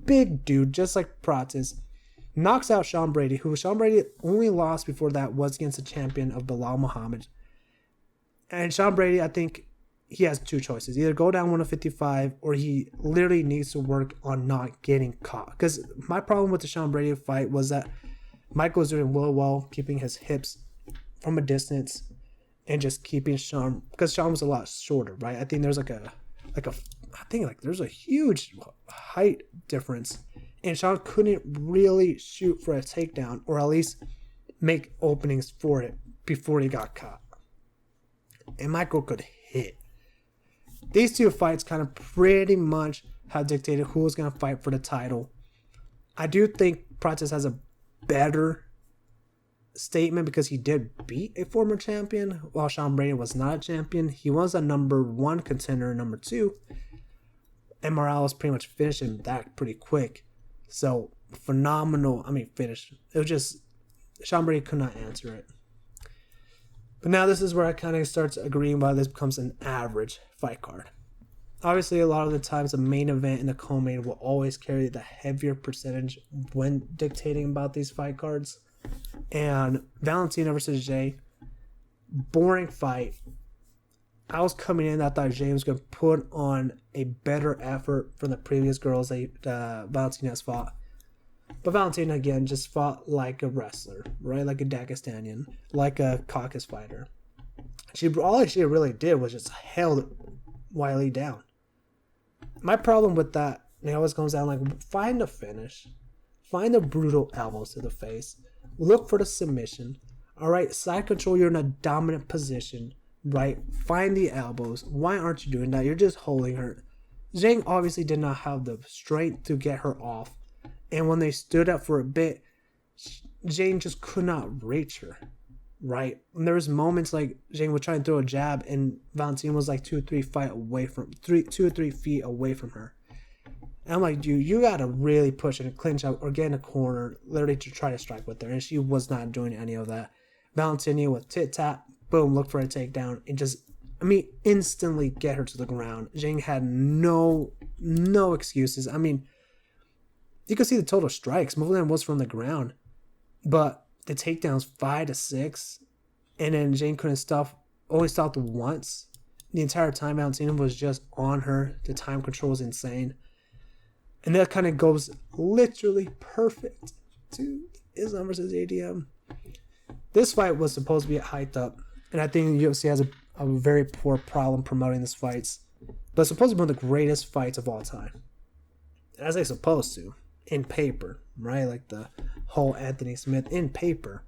[SPEAKER 1] Big dude, just like Pratis. Knocks out Sean Brady, who Sean Brady only lost before that was against the champion of Bilal Muhammad. And Sean Brady, I think he has two choices. Either go down 155 or he literally needs to work on not getting caught. Because my problem with the Sean Brady fight was that Michael was doing well, keeping his hips from a distance and just keeping Sean, because Sean was a lot shorter, right? I think there's there's a huge height difference. And Sean couldn't really shoot for a takedown or at least make openings for it before he got caught. And Michael could hit. These two fights kind of pretty much have dictated who was going to fight for the title. I do think Pratis has a better statement because he did beat a former champion while Sean Brady was not a champion. He was a number one contender, number two. And Morales pretty much finished him that pretty quick. So, phenomenal. Finish. It was just, Sean Brady could not answer it. But now this is where I kind of start agreeing why this becomes an average fight card. Obviously, a lot of the times the main event and the co-main will always carry the heavier percentage when dictating about these fight cards. And Valentina versus Jay, boring fight. I was coming in, I thought Jay was going to put on a better effort from the previous girls that Valentina has fought. But Valentina, again, just fought like a wrestler, right? Like a Dagestanian, like a Caucasus fighter. All she really did was just held Wiley down. My problem with that, it always comes down like, find a finish. Find the brutal elbows to the face. Look for the submission. All right, side control, you're in a dominant position, right? Find the elbows. Why aren't you doing that? You're just holding her. Zhang obviously did not have the strength to get her off. And when they stood up for a bit, Zhang just could not reach her, right? And there was moments like Zhang would try and throw a jab and Valentina was like 2 or 3 feet away from her. And I'm like, dude, you got to really push in a clinch out or get in a corner, literally to try to strike with her. And she was not doing any of that. Valentina with tit-tap, boom, look for a takedown. And just, instantly get her to the ground. Zhang had no excuses. You could see the total strikes. Most of them was from the ground. But the takedowns 5 to 6. And then Zhang couldn't only stopped once. The entire time Valentina was just on her. The time control was insane. And that kind of goes literally perfect to Islam versus ADM. This fight was supposed to be hyped up. And I think the UFC has a very poor problem promoting these fights. But it's supposed to be one of the greatest fights of all time. As they're supposed to. In paper, right? Like the whole Anthony Smith in paper.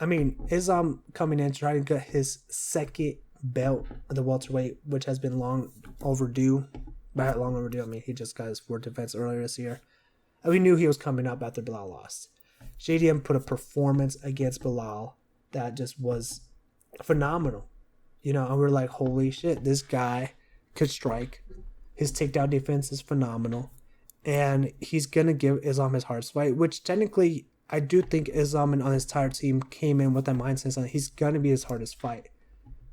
[SPEAKER 1] Islam coming in trying to get his second belt of the welterweight, which has been long overdue. By long overdue, he just got his 4th defense earlier this year. And we knew he was coming up after Bilal lost. JDM put a performance against Bilal that just was phenomenal. And we're like, holy shit, this guy could strike. His takedown defense is phenomenal. And he's going to give Islam his hardest fight, which technically I do think Islam and on his entire team came in with that mindset that he's going to be his hardest fight.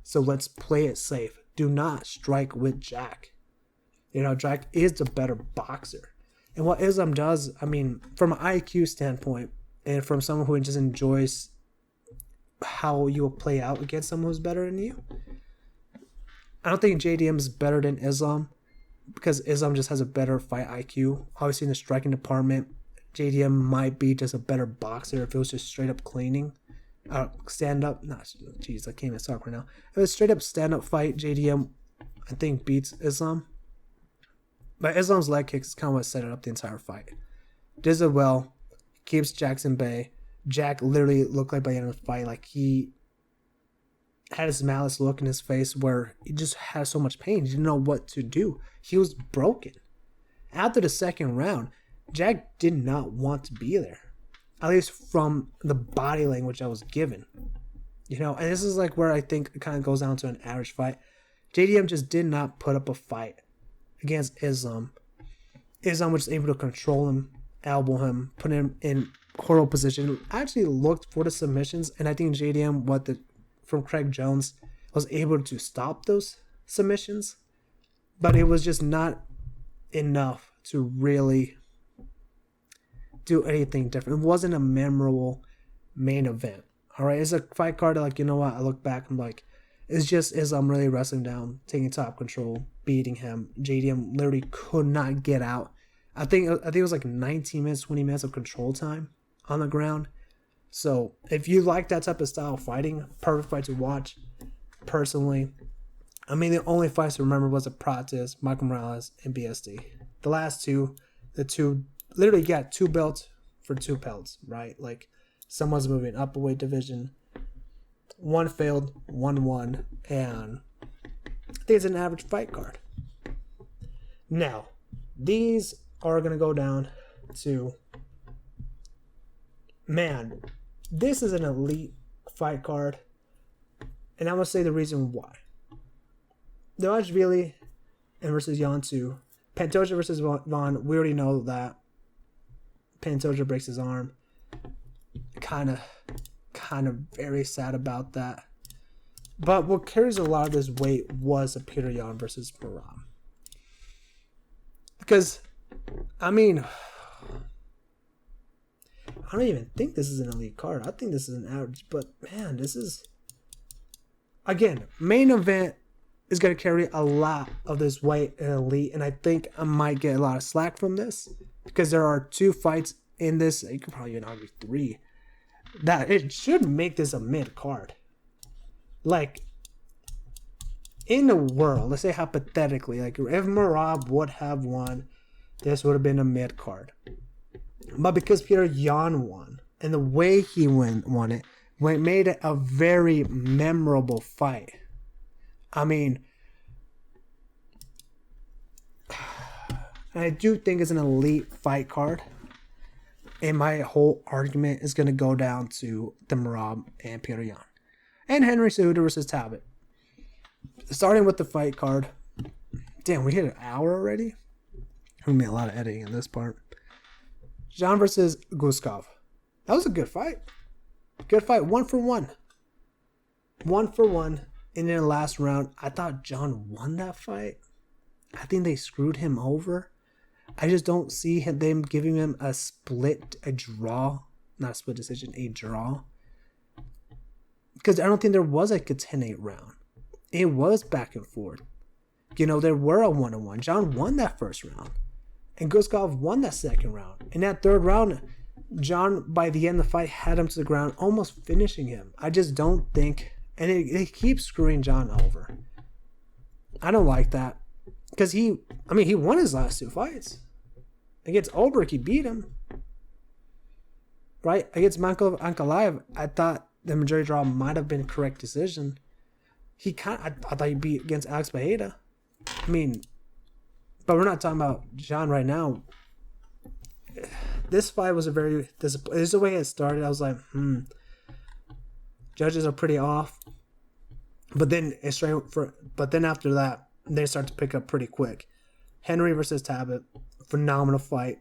[SPEAKER 1] So let's play it safe. Do not strike with Jack. Jack is the better boxer. And what Islam does, from an IQ standpoint and from someone who just enjoys how you will play out against someone who's better than you, I don't think JDM is better than Islam. Because Islam just has a better fight IQ. Obviously in the striking department, JDM might be just a better boxer if it was just straight up cleaning. Stand up. I can't even talk right now. If it was straight up stand up fight, JDM I think beats Islam. But Islam's leg kicks is kind of what set it up the entire fight. Does it well. Keeps Jackson Bay. Jack literally looked like by the end of the fight like he had his malice look in his face where he just had so much pain. He didn't know what to do. He was broken. After the second round, Jack did not want to be there. At least from the body language I was given. You know, and this is like where I think it kind of goes down to an average fight. JDM just did not put up a fight against Islam. Islam was able to control him, elbow him, put him in horrible position. Actually looked for the submissions, and I think JDM, from Craig Jones, was able to stop those submissions, but it was just not enough to really do anything different. It wasn't a memorable main event. All right, it's a fight card that, like, you know what? I look back, I'm like, it's just Islam really wrestling down, taking top control, beating him. JDM literally could not get out. I think it was like 19 minutes, 20 minutes of control time on the ground. So if you like that type of style of fighting, perfect fight to watch. Personally, I mean, the only fights to remember was the Pratis, Michael Morales, and BSD. The last two, literally got 2 belts for 2 pelts, right? Like, someone's moving up a weight division. One failed, one won, and I think it's an average fight card. Now, these are going to go down to, man, this is an elite fight card, and I'm going to say the reason why. Dvalishvili versus Yan 2. Pantoja versus Vaughn, we already know that Pantoja breaks his arm. Kind of very sad about that. But what carries a lot of this weight was a Peter Yan versus Merab. Because, I mean, I don't even think this is an elite card. I think this is an average. But, man, this is... Again, main event is going to carry a lot of this weight in elite. And I think I might get a lot of slack from this. Because there are 2 fights in this. You could probably even argue 3. That it should make this a mid card. Like, in the world, let's say hypothetically, like if Merab would have won, this would have been a mid card. But because Peter Yan won, and the way he won it made it a very memorable fight. I mean, I do think it's an elite fight card. And my whole argument is going to go down to the Merab and Peter Yan. And Henry Cejudo versus Talbot. Starting with the fight card. Damn, we hit an hour already? We made a lot of editing in this part. Jan versus Guskov. That was a good fight. Good fight. 1 for 1. 1 for 1. And in the last round, I thought John won that fight. I think they screwed him over. I just don't see them giving him a draw. Not a split decision, a draw. Because I don't think there was like a 10-8 round. It was back and forth. You know, there were a 1-1. John won that first round. And Guskov won that second round. In that third round, John, by the end of the fight, had him to the ground, almost finishing him. I just don't think... And it keeps screwing John over. I don't like that. Because he won his last 2 fights. Against Ulbrich, he beat him. Right? Against Michael Ankalaev, I thought the majority draw might have been a correct decision. I thought he beat against Alex Bejeda. I mean, but we're not talking about John right now. This fight was this is the way it started. I was like, judges are pretty off. But then after that, they start to pick up pretty quick. Henry versus Talbot, phenomenal fight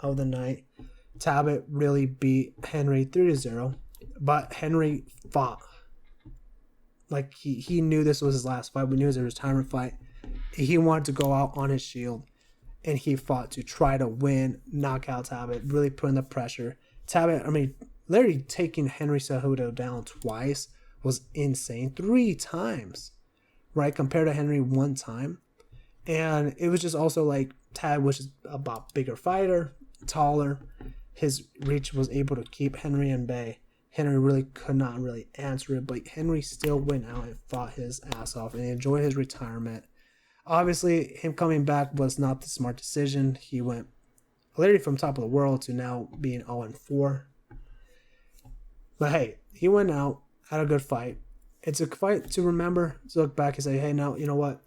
[SPEAKER 1] of the night. Talbot really beat Henry 3-0, but Henry fought like he knew this was his last fight. We knew it was a retirement fight. He wanted to go out on his shield, and he fought to try to win, knock out Talbot, really putting the pressure. Talbot, literally taking Henry Cejudo down twice was insane. 3 times. Right, compared to Henry 1 time. And it was just also like Tad was just about bigger fighter, taller. His reach was able to keep Henry in bay. Henry really could not really answer it, but Henry still went out and fought his ass off and enjoyed his retirement. Obviously, him coming back was not the smart decision. He went literally from top of the world to now being 0-4. But hey, he went out, had a good fight. It's a fight to remember, to look back and say, hey, now, you know what?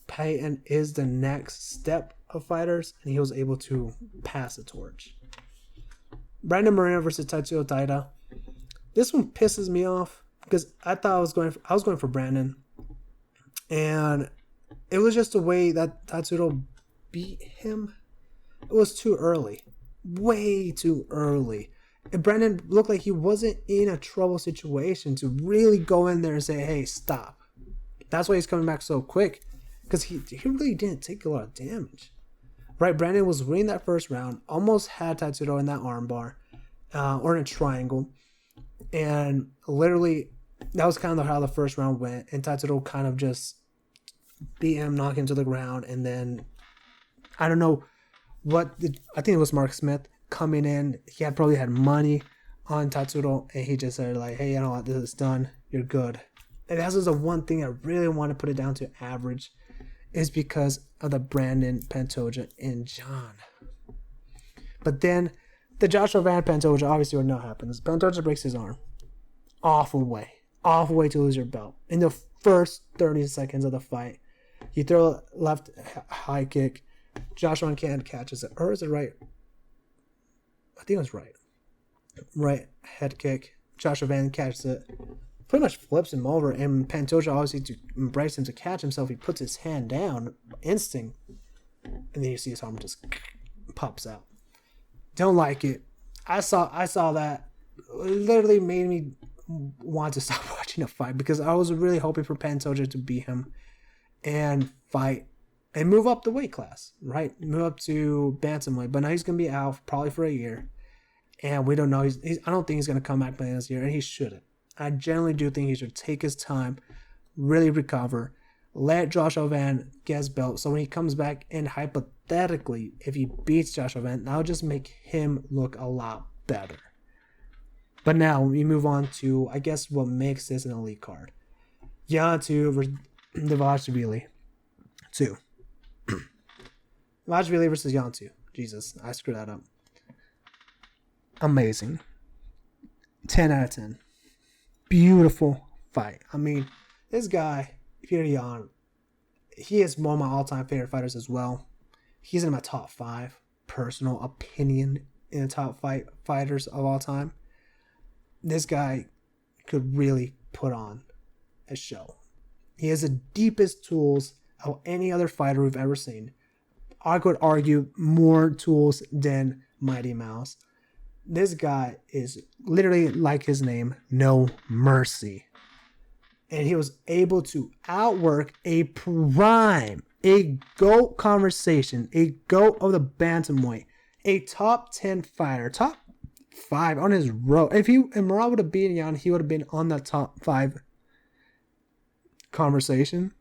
[SPEAKER 1] Payton is the next step of fighters, and he was able to pass the torch. Brandon Moreno versus Tetsuya Taira. This one pisses me off. because I thought I was going for Brandon, and it was just the way that Tatsuro beat him. It was too early, way too early. And Brandon looked like he wasn't in a trouble situation to really go in there and say, "Hey, stop." That's why he's coming back so quick, because he really didn't take a lot of damage. Right, Brandon was winning that first round, almost had Tatsuro in that armbar, or in a triangle, and literally that was kind of how the first round went. And Tatsuro kind of just beat him, knock him to the ground, and then I don't know I think it was Mark Smith coming in. He had probably had money on Tatsuro, and he just said like, "Hey, you know what? This is done. You're good." And that's just the one thing I really want to put it down to average, is because of the Brandon Pantoja and John. But then the Joshua Van Pantoja, obviously what now happens. Pantoja breaks his arm. Awful way to lose your belt. In the first 30 seconds of the fight, you throw a left high kick. Joshua Van catches it. Or is it right? I think it was right. Right head kick. Joshua Van catches it. Pretty much flips him over. And Pantoja, obviously, to embrace him to catch himself, he puts his hand down. Instinct. And then you see his arm just pops out. Don't like it. I saw that. It literally made me want to stop watching the fight, because I was really hoping for Pantoja to beat him and fight and move up the weight class, right? Move up to bantamweight. But now he's going to be out probably for a year. And we don't know. I don't think he's going to come back by this year, and he shouldn't. I generally do think he should take his time, really recover, let Joshua Van get his belt. So when he comes back, and hypothetically, if he beats Joshua Van, that'll just make him look a lot better. But now we move on to, I guess, what makes this an elite card. Yan 2 versus Dvalishvili 2. Dvalishvili versus Yan 2. Jesus, I screwed that up. Amazing. 10 out of 10. Beautiful fight. I mean, this guy, Petr Yan, he is one of my all-time favorite fighters as well. He's in my top 5 personal opinion in the top 5 fighters of all time. This guy could really put on a show. He has the deepest tools of any other fighter we've ever seen. I could argue more tools than Mighty Mouse. This guy is literally, like his name, no mercy. And he was able to outwork a prime, a GOAT conversation, a GOAT of the bantamweight, a top 10 fighter, top 5 on his road. If Merab would have beaten Yan, he would have been on that top 5 conversation.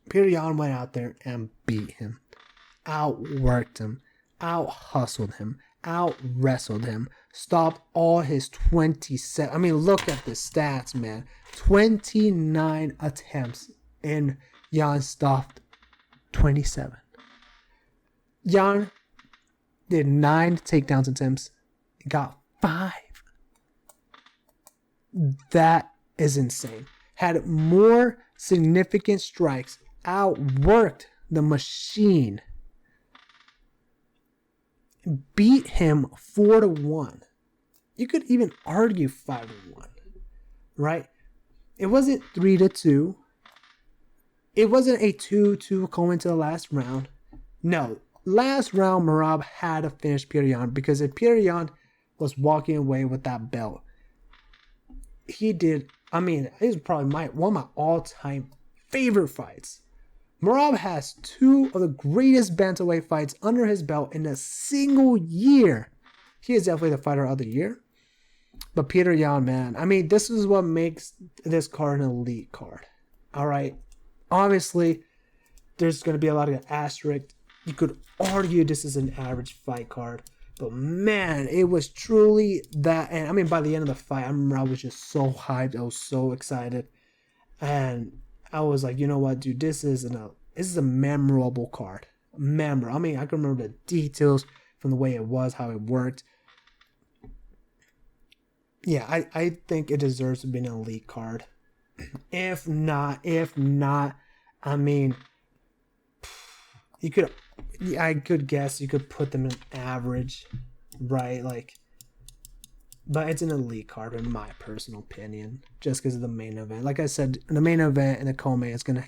[SPEAKER 1] Petr Yan went out there and beat him, outworked him, out-hustled him, out-wrestled him, stopped all his 27. I mean, look at the stats, man. 29 attempts, and Yan stopped 27. Yan did 9 takedowns attempts, got 5. That is insane. Had more significant strikes, outworked the machine, beat him 4-1. You could even argue 5-1, right? It wasn't 3-2. It wasn't a 2-2 going to the last round. No, last round Merab had to finish Petr Yan, because if Petr Yan was walking away with that belt, he did. I mean, it was probably one of my all-time favorite fights. Merab has 2 of the greatest bantamweight fights under his belt in a single year. He is definitely the fighter of the year. But Petr Yan, man, I mean, this is what makes this card an elite card. All right. Obviously, there's going to be a lot of asterisks. You could argue this is an average fight card. But man, it was truly that. And I mean, by the end of the fight, I remember I was just so hyped. I was so excited. And I was like, you know what, dude, this is a memorable card. I mean, I can remember the details from the way it was, how it worked. Yeah, I think it deserves to be an elite card. If not, I mean, I could guess you could put them in average, right? Like, But it's an elite card in my personal opinion, just because of the main event. Like I said, the main event and the co-main is going to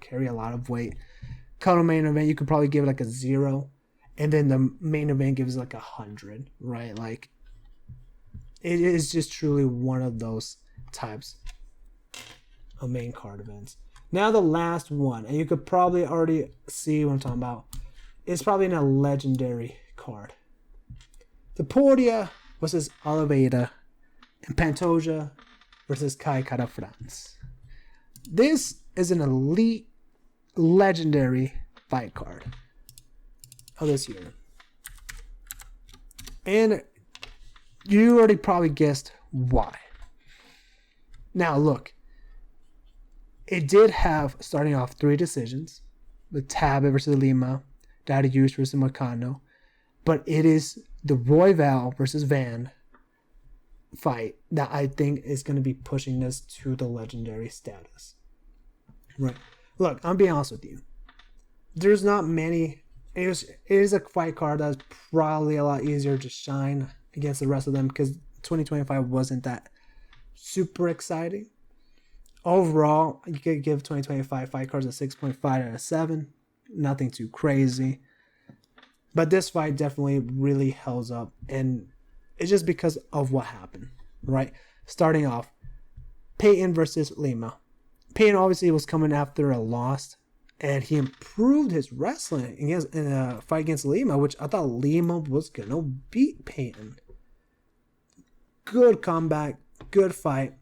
[SPEAKER 1] carry a lot of weight. Co-main event, you could probably give it like a 0, and then the main event gives like 100, right? Like, it is just truly one of those types of main card events. Now the last one, and you could probably already see what I'm talking about. It's probably in a legendary card. Topuria versus Oliveira, and Pantoja versus Kai Kara France. This is an elite, legendary fight card of this year. And you already probably guessed why. Now look, it did have, starting off, 3 decisions, with Tabit versus Lima, Dariush versus Moicano, but it is the Royval versus Van fight that I think is going to be pushing this to the legendary status. Right. Look, I'm being honest with you. There's not many. It is a fight card that's probably a lot easier to shine against the rest of them because 2025 wasn't that super exciting. Overall, you could give 2025 fight cards a 6.5 out of 7. Nothing too crazy. But this fight definitely really held up, and it's just because of what happened, right? Starting off, Payton versus Lima. Payton obviously was coming after a loss, and he improved his wrestling in a fight against Lima, which I thought Lima was going to beat Payton. Good comeback, good fight.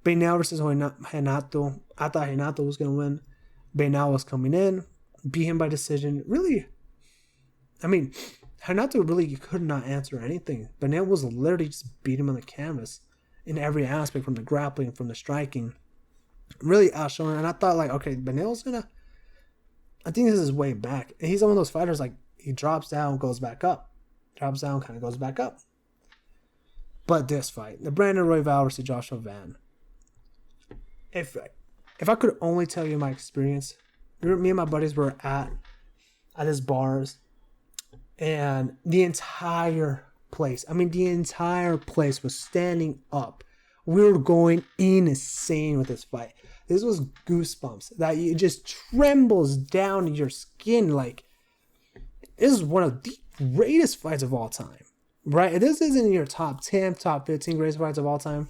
[SPEAKER 1] Bernal versus Renato. I thought Renato was going to win. Bernal was coming in, beat him by decision. Really, I mean, Renato really could not answer anything. Bernal was literally just beat him on the canvas in every aspect, from the grappling, from the striking. Really outshone. And I thought, like, okay, Bernal's going to, I think this is way back. And he's one of those fighters, like, he drops down, goes back up. Drops down, kind of goes back up. But this fight, the Brandon Royval versus Joshua Van. If I could only tell you my experience, me and my buddies were at this bars, and the entire place was standing up. We were going insane with this fight. This was goosebumps that it just trembles down your skin. Like, this is one of the greatest fights of all time, right? If this isn't in your top 10, top 15 greatest fights of all time,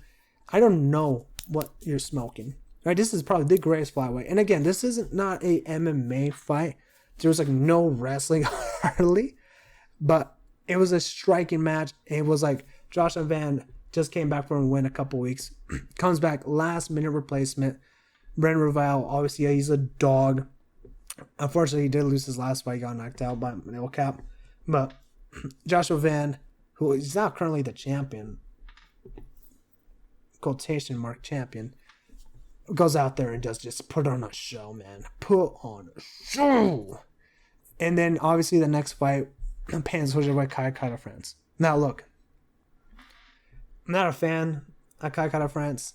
[SPEAKER 1] I don't know what you're smoking. Right? This is probably the greatest flyweight. And again, this isn't not a MMA fight. There was like no wrestling hardly, but it was a striking match. It was like Joshua Van just came back from a win a couple weeks, comes back last minute replacement. Brandon Royval, obviously, he's a dog. Unfortunately, he did lose his last fight. He got knocked out by Manel Cap. But Joshua Van, who is now currently the champion, quotation mark champion, goes out there and does just put on a show, man. Put on a show. And then, obviously, the next fight, Pantoja by Kai Kara France. Now, look. I'm not a fan of Kai Kara France.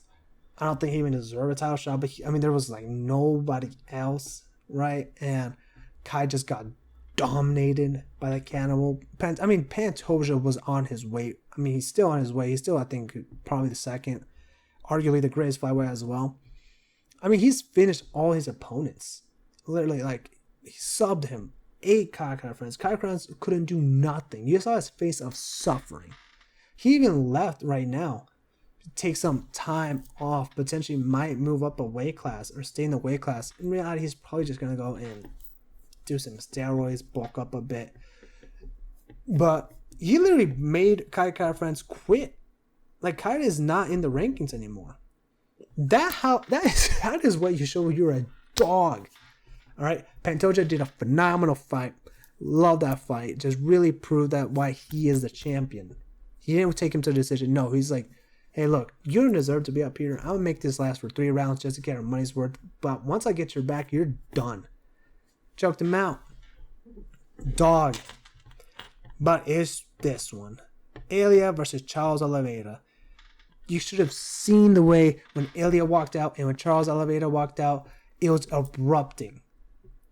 [SPEAKER 1] I don't think he even deserved a title shot. But, there was, like, nobody else, right? And Kai just got dominated by the cannibal. Pantoja was on his way. He's still on his way. He's still, I think, probably the second. Arguably the greatest flyweight as well. He's finished all his opponents. Literally, like, he subbed him. 8 Kai Kara France. Kai Kara France couldn't do nothing. You saw his face of suffering. He even left right now to take some time off. Potentially might move up a weight class or stay in the weight class. In reality, he's probably just going to go and do some steroids, bulk up a bit. But he literally made Kai Kara France quit. Like, Kai is not in the rankings anymore. That is what you show you're a dog. All right, Pantoja did a phenomenal fight. Love that fight. Just really proved that why he is the champion. He didn't take him to the decision. No, he's like, hey, look, you don't deserve to be up here. I'll make this last for 3 rounds just to get our money's worth. But once I get your back, you're done. Choked him out. Dog. But it's this one. Ilia versus Charles Oliveira. You should have seen the way when Ilia walked out and when Charles Oliveira walked out, it was erupting.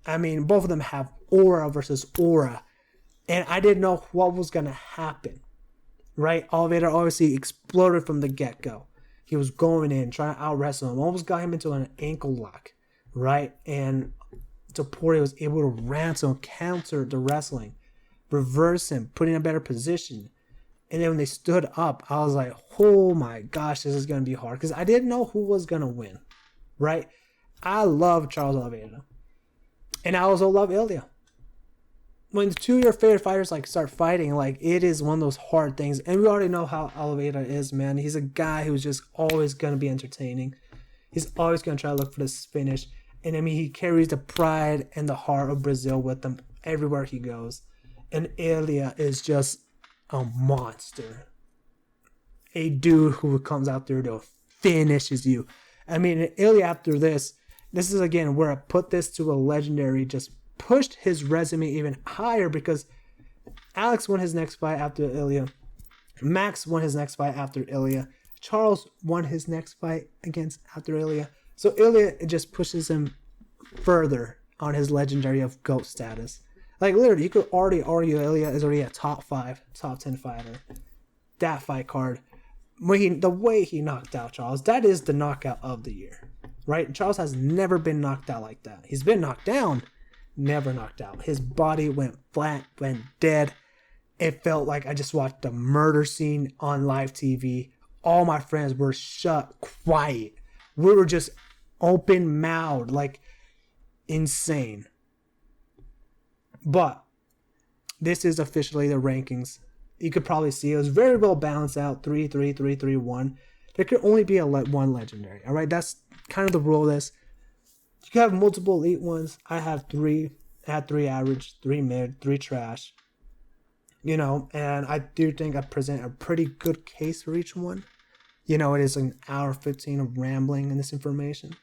[SPEAKER 1] Both of them have aura versus aura. And I didn't know what was going to happen. right? Oliveira obviously exploded from the get-go. He was going in, trying to out-wrestle him, almost got him into an ankle lock, right? And Topuria was able to ransom, counter the wrestling, reverse him, put in a better position. And then when they stood up, I was like, oh my gosh, this is going to be hard. Because I didn't know who was going to win, right? I love Charles Oliveira. And I also love Ilya. When two of your favorite fighters like start fighting, like it is one of those hard things. And we already know how Oliveira is, man. He's a guy who's just always going to be entertaining. He's always going to try to look for this finish. And I mean, he carries the pride and the heart of Brazil with him everywhere he goes. And Ilya is just a monster. A dude who comes out there to finishes you. I mean, Ilya after this is again where I put this to a legendary, just pushed his resume even higher because Alex won his next fight after Ilya. Max won his next fight after Ilya. Charles won his next fight after Ilya. So Ilya, it just pushes him further on his legendary of GOAT status. Like literally, you could already argue Ilya is already a top 5, top 10 fighter. That fight card. The way he knocked out Charles, that is the knockout of the year. Right? Charles has never been knocked out like that. He's been knocked down, never knocked out. His body went flat, went dead. It felt like I just watched a murder scene on live TV. All my friends were shut quiet. We were just open mouthed, like insane. But this is officially the rankings. You could probably see it was very well balanced out. 3-3, 3-3-1. There could only be one legendary. All right, that's kind of the rule of this. You can have multiple elite ones. I have 3. I had 3 average, 3 mid, 3 trash. You know, and I do think I present a pretty good case for each one. You know, it is an hour 15 of rambling in this information.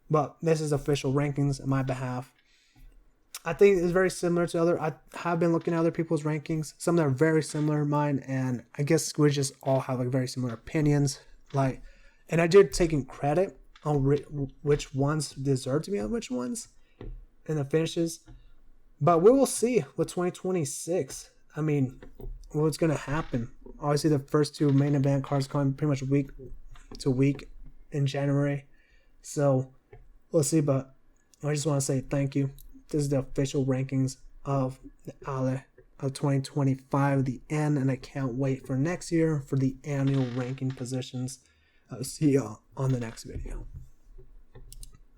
[SPEAKER 1] But this is official rankings on my behalf. I think it's very similar to I have been looking at other people's rankings. Some that are very similar to mine. And I guess we just all have like very similar opinions. And I did taking credit on which ones deserve to be on which ones in the finishes. But we will see with 2026. I mean, what's going to happen. Obviously, the first 2 main event cards come pretty much week to week in January. So, we'll see. But I just want to say thank you. This is the official rankings of the Ale of 2025, the end. And I can't wait for next year for the annual ranking positions. I'll see you on the next video.